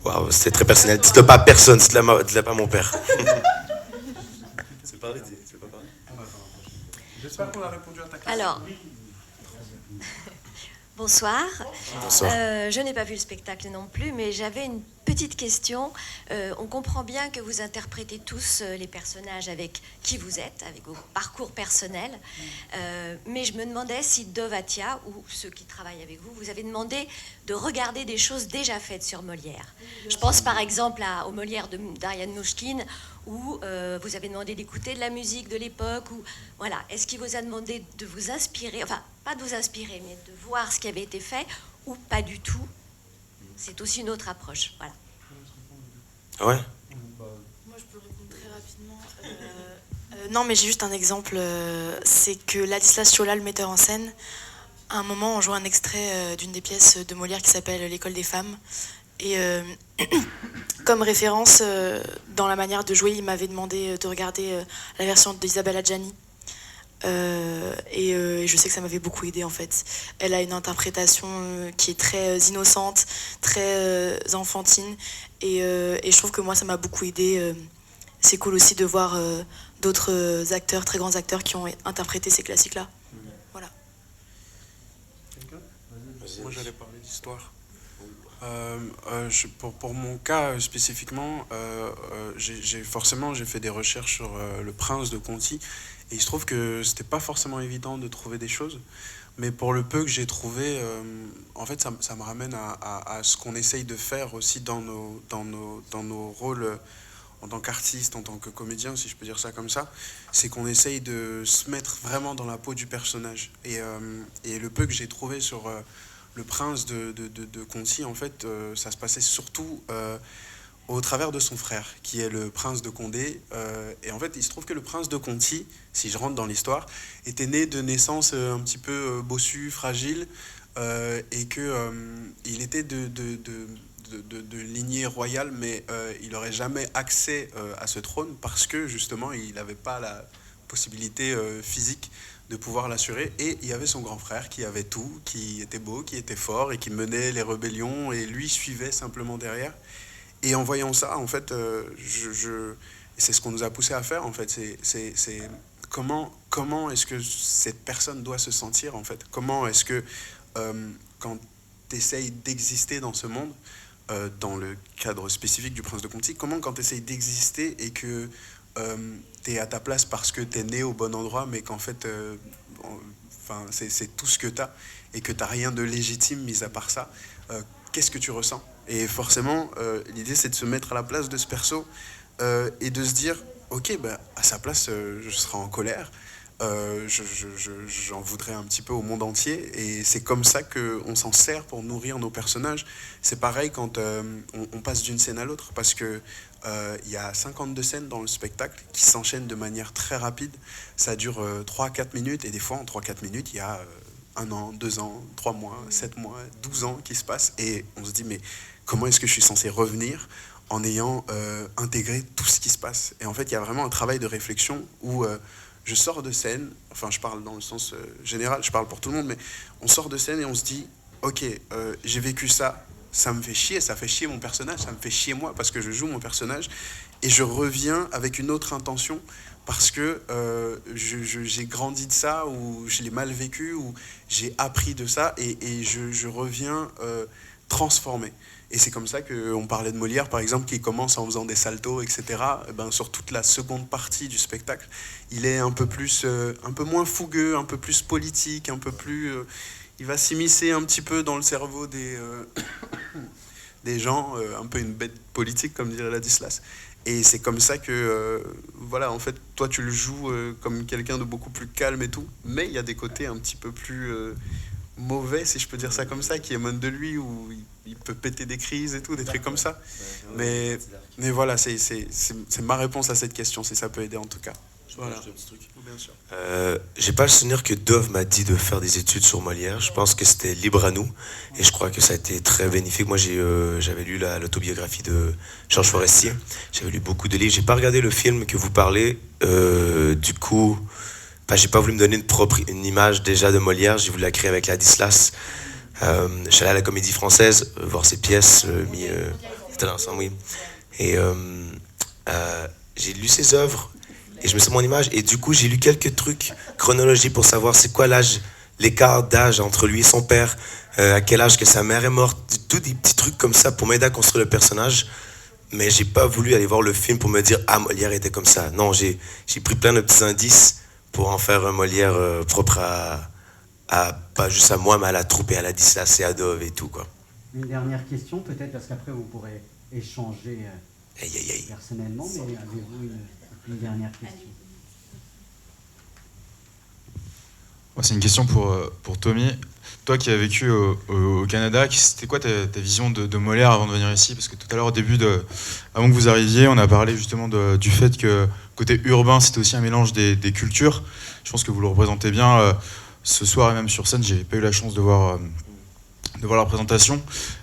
Waouh, c'était très personnel. Dites-le pas à personne, dites-le pas à mon père. J'espère qu'on a répondu à ta question. Alors, bonsoir. Bonsoir. Je n'ai pas vu le spectacle non plus, mais j'avais une petite question. On comprend bien que vous interprétez tous les personnages avec qui vous êtes, avec vos parcours personnels. Mais je me demandais si Dovatia, ou ceux qui travaillent avec vous, vous avez demandé de regarder des choses déjà faites sur Molière. Je pense par exemple au Molière d'Ariane Mnouchkine, où vous avez demandé d'écouter de la musique de l'époque. Voilà. Est-ce qu'il vous a demandé de vous inspirer, enfin, pas de vous inspirer, mais de voir ce qui avait été fait, ou pas du tout? C'est aussi une autre approche. Voilà. Ouais. Moi, je peux répondre très rapidement. Non, mais j'ai juste un exemple. C'est que Ladislas Ciola, le metteur en scène, à un moment, on joue un extrait d'une des pièces de Molière qui s'appelle L'école des femmes. Et comme référence, dans la manière de jouer, il m'avait demandé de regarder la version d'Isabelle Adjani. Et je sais que ça m'avait beaucoup aidé en fait. Elle a une interprétation qui est très innocente, très enfantine, et je trouve que moi ça m'a beaucoup aidé. C'est cool aussi de voir d'autres acteurs, très grands acteurs qui ont interprété ces classiques-là. Voilà. Moi j'allais parler d'histoire. Pour mon cas spécifiquement, j'ai fait des recherches sur le Prince de Conti, et il se trouve que c'était pas forcément évident de trouver des choses, mais pour le peu que j'ai trouvé, en fait ça me ramène à ce qu'on essaye de faire aussi dans nos rôles en tant qu'artiste, en tant que comédien, si je peux dire ça comme ça. C'est qu'on essaye de se mettre vraiment dans la peau du personnage, et le peu que j'ai trouvé sur le Prince de Conti, en fait, ça se passait surtout au travers de son frère, qui est le Prince de Condé. Et en fait, il se trouve que le Prince de Conti, si je rentre dans l'histoire, était né de naissance un petit peu bossu, fragile, et qu'il était de lignée royale, mais il n'aurait jamais accès à ce trône parce que, justement, il n'avait pas la possibilité physique de pouvoir l'assurer, et il y avait son grand frère qui avait tout, qui était beau, qui était fort et qui menait les rébellions, et lui suivait simplement derrière. Et en voyant ça, en fait, c'est ce qu'on nous a poussé à faire, en fait, c'est comment est-ce que cette personne doit se sentir, en fait, comment est-ce que quand tu essayes d'exister dans ce monde, dans le cadre spécifique du Prince de Conti, comment quand tu essayes d'exister et que t'es à ta place parce que t'es né au bon endroit, mais qu'en fait c'est tout ce que t'as et que t'as rien de légitime mis à part ça, qu'est-ce que tu ressens? Et forcément l'idée c'est de se mettre à la place de ce perso et de se dire ok, à sa place je serai en colère, j'en voudrais un petit peu au monde entier, et c'est comme ça qu'on s'en sert pour nourrir nos personnages. C'est pareil quand on passe d'une scène à l'autre, parce que il y a 52 scènes dans le spectacle qui s'enchaînent de manière très rapide. Ça dure 3-4 minutes, et des fois en 3-4 minutes il y a 1 an, 2 ans, 3 mois, 7 mois, 12 ans qui se passent, et on se dit mais comment est-ce que je suis censé revenir en ayant intégré tout ce qui se passe? Et en fait il y a vraiment un travail de réflexion où je sors de scène, enfin je parle dans le sens général, je parle pour tout le monde, mais on sort de scène et on se dit, ok, j'ai vécu ça, ça me fait chier, ça fait chier mon personnage, ça me fait chier moi parce que je joue mon personnage, et je reviens avec une autre intention parce que j'ai grandi de ça, ou je l'ai mal vécu, ou j'ai appris de ça, et je reviens transformé. Et c'est comme ça qu'on parlait de Molière, par exemple, qui commence en faisant des saltos, etc. Et ben, sur toute la seconde partie du spectacle, il est un peu moins fougueux, un peu plus politique, un peu plus... il va s'immiscer un petit peu dans le cerveau des gens, un peu une bête politique, comme dirait Ladislas. Et c'est comme ça que, voilà, en fait, toi, tu le joues comme quelqu'un de beaucoup plus calme et tout, mais il y a des côtés un petit peu plus mauvais, si je peux dire ça comme ça, qui émanent de lui, où il peut péter des crises et tout, des trucs comme ça. Mais voilà, c'est ma réponse à cette question, si ça peut aider en tout cas. Voilà. Bien sûr. J'ai pas le souvenir que Dove m'a dit de faire des études sur Molière. Je pense que c'était libre à nous, et je crois que ça a été très bénéfique. Moi, j'avais lu l'autobiographie de Georges Forestier. J'avais lu beaucoup de livres. J'ai pas regardé le film que vous parlez. Du coup, j'ai pas voulu me donner une image déjà de Molière. J'ai voulu la créer avec Ladislas. Je suis allé à la Comédie Française voir ses pièces. C'était ensemble, oui. Et j'ai lu ses œuvres. Et je me suis mis mon image, et du coup j'ai lu quelques trucs chronologiques pour savoir c'est quoi l'écart d'âge entre lui et son père, à quel âge que sa mère est morte, tous des petits trucs comme ça pour m'aider à construire le personnage. Mais j'ai pas voulu aller voir le film pour me dire ah, Molière était comme ça. Non, j'ai pris plein de petits indices pour en faire un Molière propre à pas juste à moi, mais à la troupe et à Ladislas et à Dove et tout, quoi. Une dernière question peut-être, parce qu'après vous pourrez échanger personnellement, mais avez-vous une dernière question? C'est une question pour Tommy. Toi qui as vécu au Canada, c'était quoi ta vision de Molière avant de venir ici? Parce que tout à l'heure, avant que vous arriviez, on a parlé justement du fait que côté urbain, c'était aussi un mélange des cultures. Je pense que vous le représentez bien ce soir, et même sur scène. J'ai pas eu la chance de voir la représentation.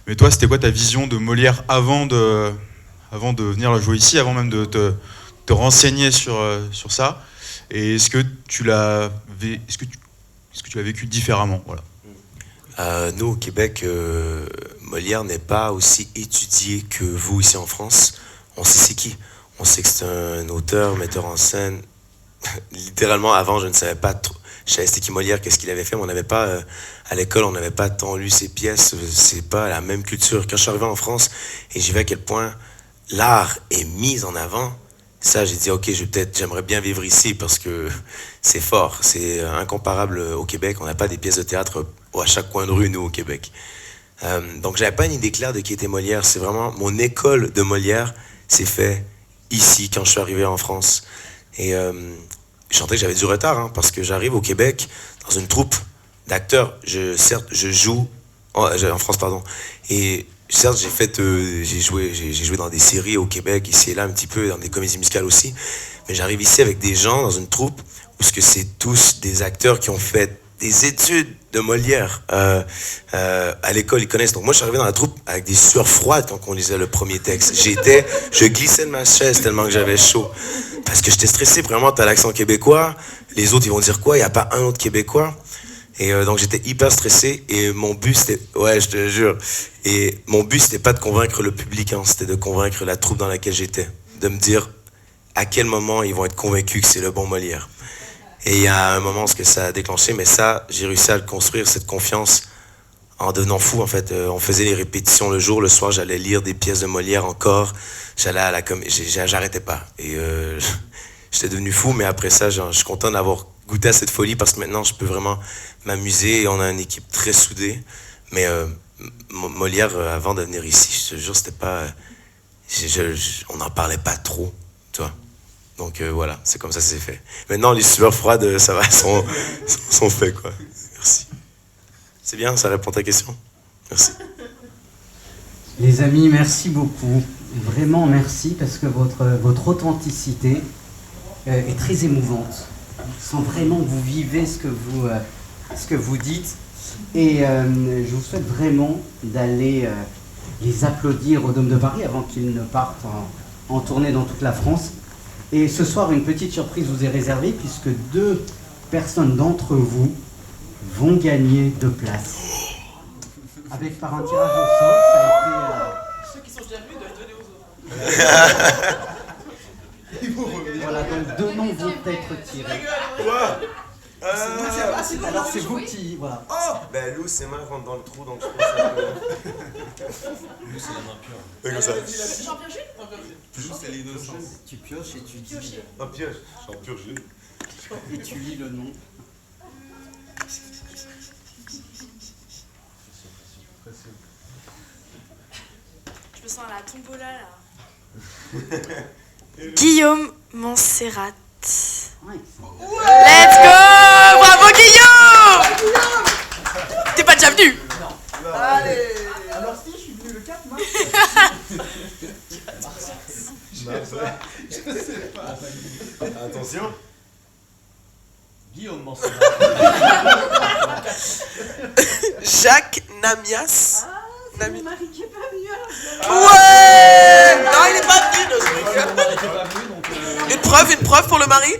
Mais toi, c'était quoi ta vision de Molière avant de venir la jouer ici, avant même de te renseigner sur ça? Et est-ce que tu l'as vécu différemment? Voilà. Nous, au Québec, Molière n'est pas aussi étudié que vous ici en France. On sait c'est qui. On sait que c'est un auteur, metteur en scène. Littéralement, avant, je ne savais pas trop. Je savais c'était qui Molière, qu'est-ce qu'il avait fait, mais on n'avait pas, à l'école, on n'avait pas tant lu ses pièces. C'est pas la même culture. Quand je suis arrivé en France et j'ai vu à quel point l'art est mis en avant, ça, j'ai dit, ok, j'aimerais bien vivre ici parce que c'est fort, c'est incomparable au Québec. On n'a pas des pièces de théâtre à chaque coin de rue, nous, au Québec. Donc, j'avais pas une idée claire de qui était Molière. C'est vraiment mon école de Molière s'est fait ici, quand je suis arrivé en France. Et je sentais que j'avais du retard, parce que j'arrive au Québec dans une troupe d'acteurs. Certes, je joue en France, pardon. Et certes, j'ai joué dans des séries au Québec, ici et là, un petit peu, dans des comédies musicales aussi. Mais j'arrive ici avec des gens dans une troupe où c'est tous des acteurs qui ont fait des études de Molière. À l'école, ils connaissent. Donc moi, je suis arrivé dans la troupe avec des sueurs froides quand on lisait le premier texte. Je glissais de ma chaise tellement que j'avais chaud. Parce que j'étais stressé. Vraiment, t'as l'accent québécois. Les autres, ils vont dire quoi? Il n'y a pas un autre Québécois. Et donc j'étais hyper stressé, et mon but c'était, ouais, je te jure, et mon but c'était pas de convaincre le public, c'était de convaincre la troupe dans laquelle j'étais, de me dire à quel moment ils vont être convaincus que c'est le bon Molière. Et il y a un moment ce que ça a déclenché, mais ça, j'ai réussi à le construire, cette confiance, en devenant fou en fait. On faisait les répétitions le jour, le soir j'allais lire des pièces de Molière encore, j'allais à la j'arrêtais pas, et j'étais devenu fou. Mais après ça, je suis content d'avoir goûté à cette folie, parce que maintenant je peux vraiment m'amuser, et on a une équipe très soudée. Mais Molière, avant de venir ici, je te jure, c'était pas... on n'en parlait pas trop, tu vois. Donc voilà, c'est comme ça que c'est fait. Maintenant, les sueurs froides, ça va, sont faits, quoi. Merci. C'est bien, ça répond à ta question. Merci. Les amis, merci beaucoup. Vraiment merci, parce que votre authenticité est très émouvante. Je sens vraiment que vous vivez ce que vous dites. Et je vous souhaite vraiment d'aller les applaudir au Dôme de Paris avant qu'ils ne partent en tournée dans toute la France. Et ce soir, une petite surprise vous est réservée puisque 2 personnes d'entre vous vont gagner 2 places. Avec par un tirage au sort, ça a été... Ceux qui sont déjà venus doivent donner aux autres. Voilà, donc 2 noms vont être tirés. Alors c'est vous qui... Voilà. Oh ben Lou, c'est moi, je rentre dans le trou, donc je pense que... Lou, c'est la main pure. Comme ça. J'en pioche une. Lou, c'est l'innocence. Tu pioches et tu dis... Oh, pioche. J'en pioche une. Et tu lis le nom. Je me sens à la tombola là. Guillaume Montserrat. Let's go! Bravo Guillaume! T'es pas déjà venu? Non. Allez! Alors si, je suis venu le 4 mars. Je sais pas. Attention. Guillaume Montserrat. Jacques Namias. C'est mon mari qui est pas venu. Ouais! Non, il est pas venu. Non, je rigole. Une preuve pour le mari.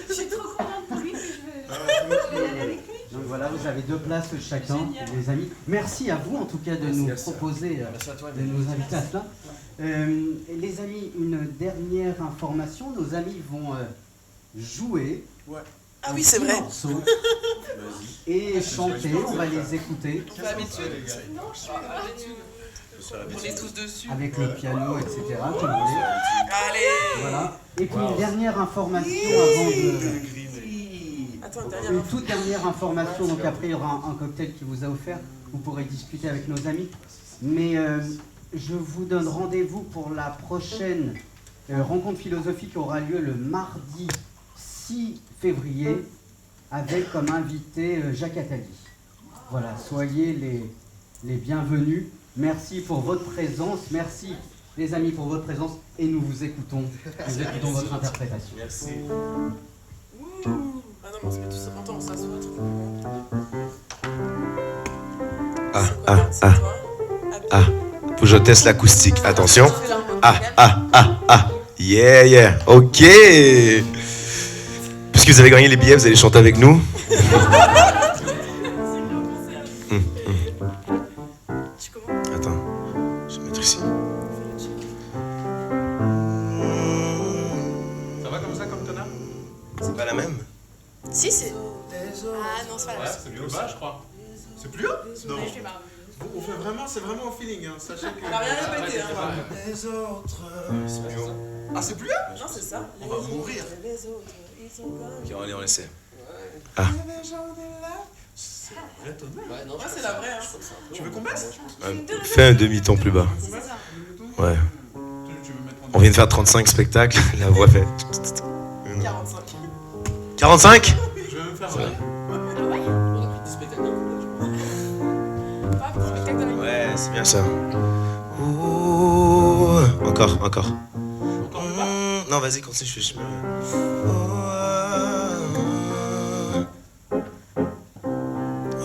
Je suis trop contente pour lui, mais je vais y aller avec lui. Donc voilà, vous avez 2 places chacun, les amis. Merci à vous en tout cas de nous proposer, de nous inviter à cela. Les amis, une dernière information, nos amis vont jouer. Ah oui, c'est vrai. Morceaux et chanter, on va les écouter. On fait habitude. Non, je suis habitude. On est tous dessus. Avec le piano, etc. Comme vous voulez. Allez. Voilà. Et puis une dernière information avant de... Attends, Une toute dernière information, donc après il y aura un cocktail qui vous a offert, vous pourrez discuter avec nos amis. Mais je vous donne rendez-vous pour la prochaine rencontre philosophique qui aura lieu le mardi 6 février avec comme invité Jacques Attali. Voilà, soyez les bienvenus. Merci pour votre présence, merci les amis pour votre présence et nous vous écoutons votre interprétation. Merci. Ah non, mais on se met tous en on s'assoit. Faut que je teste l'acoustique. Attention. Yeah. Ok. Puisque vous avez gagné les billets, vous allez chanter avec nous. Attends, je vais mettre ici. Ça va comme ça, comme tonnerre? C'est pas la même? Si, c'est... Ah non, c'est pas la C'est plus haut, je crois. C'est plus haut? Non. On fait vraiment, c'est vraiment au feeling, hein. Sachez que... On n'a rien répété, hein. Les autres... C'est plus haut. Ah, c'est plus haut? Non, c'est ça. On va mourir. Ok, allez, on laisse. Ouais, c'est la vraie, hein. Tu veux qu'on baisse? Fais un demi-ton plus bas. Ouais. On vient de faire 35 spectacles, la voix fait... 45. 45? Je vais même faire... Ouais, c'est bien ça. Ouh, encore. Non, vas-y, continue, je me...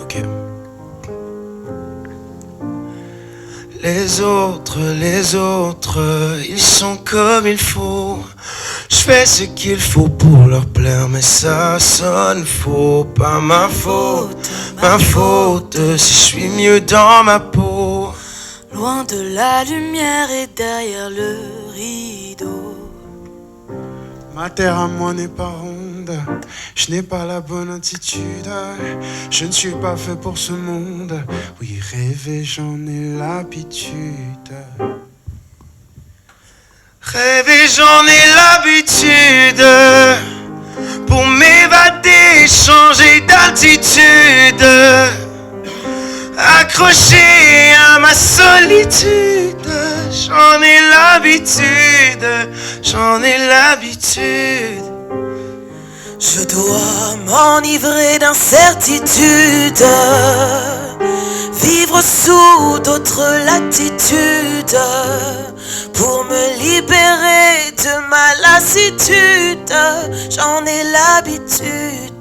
Ok. Les autres, ils sont comme il faut. Je fais ce qu'il faut pour leur plaire, mais ça sonne faux. Pas ma faute, si je suis mieux dans ma peau. Loin de la lumière et derrière le rideau. Ma terre à moi n'est pas ronde, je n'ai pas la bonne attitude. Je ne suis pas fait pour ce monde. Oui, rêver, j'en ai l'habitude. Rêver, j'en ai l'habitude. Pour m'évader, changer d'altitude. Accroché à ma solitude. J'en ai l'habitude. Je dois m'enivrer d'incertitude. Vivre sous d'autres latitudes. Pour me libérer de ma lassitude. J'en ai l'habitude.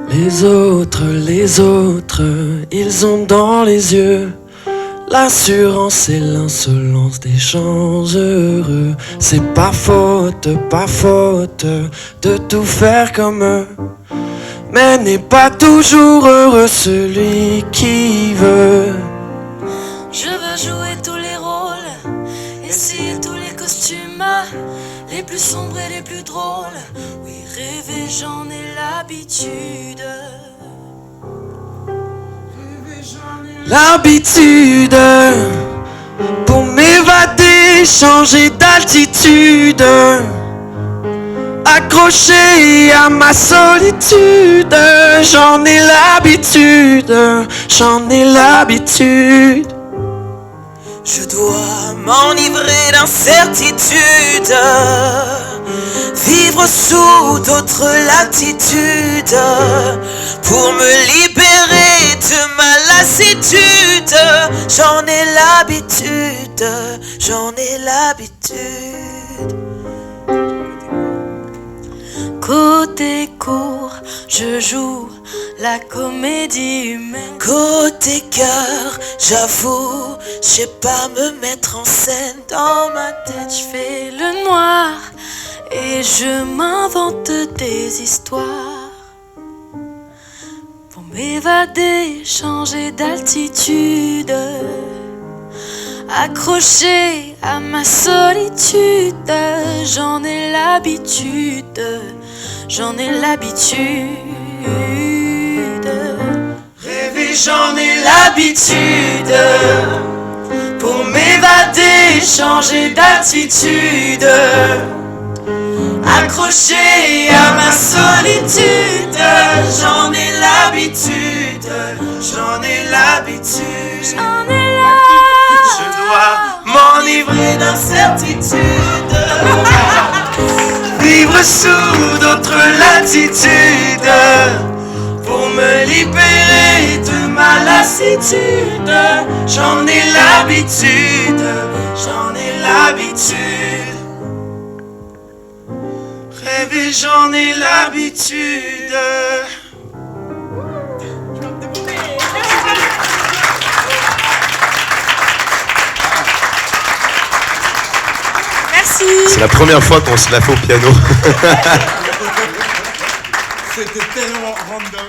Les autres, ils ont dans les yeux L'assurance et l'insolence des gens heureux. C'est pas faute de tout faire comme eux. Mais n'est pas toujours heureux celui qui veut. Je veux jouer tous les rôles, essayer tous les costumes, les plus sombres et les plus drôles. Oui, rêver, j'en ai l'habitude. L'habitude pour m'évader, changer d'altitude, accroché à ma solitude. J'en ai l'habitude, j'en ai l'habitude. Je dois m'enivrer d'incertitude, vivre sous d'autres latitudes, pour me libérer de ma lassitude. J'en ai l'habitude, j'en ai l'habitude. Côté court, je joue la comédie humaine. Côté cœur, j'avoue, je sais pas me mettre en scène. Dans ma tête, je fais le noir et je m'invente des histoires pour m'évader, changer d'altitude, accroché à ma solitude. J'en ai l'habitude, j'en ai l'habitude. Rêver, j'en ai l'habitude, pour m'évader, changer d'attitude, accroché à ma solitude. J'en ai l'habitude, j'en ai l'habitude. J'en ai l'habitude. Je dois m'enivrer d'incertitude, vivre sous d'autres latitudes, pour me libérer de ma lassitude. J'en ai l'habitude, j'en ai l'habitude. Rêver, j'en ai l'habitude. Merci. C'est la première fois qu'on se la fait au piano. C'était tellement random.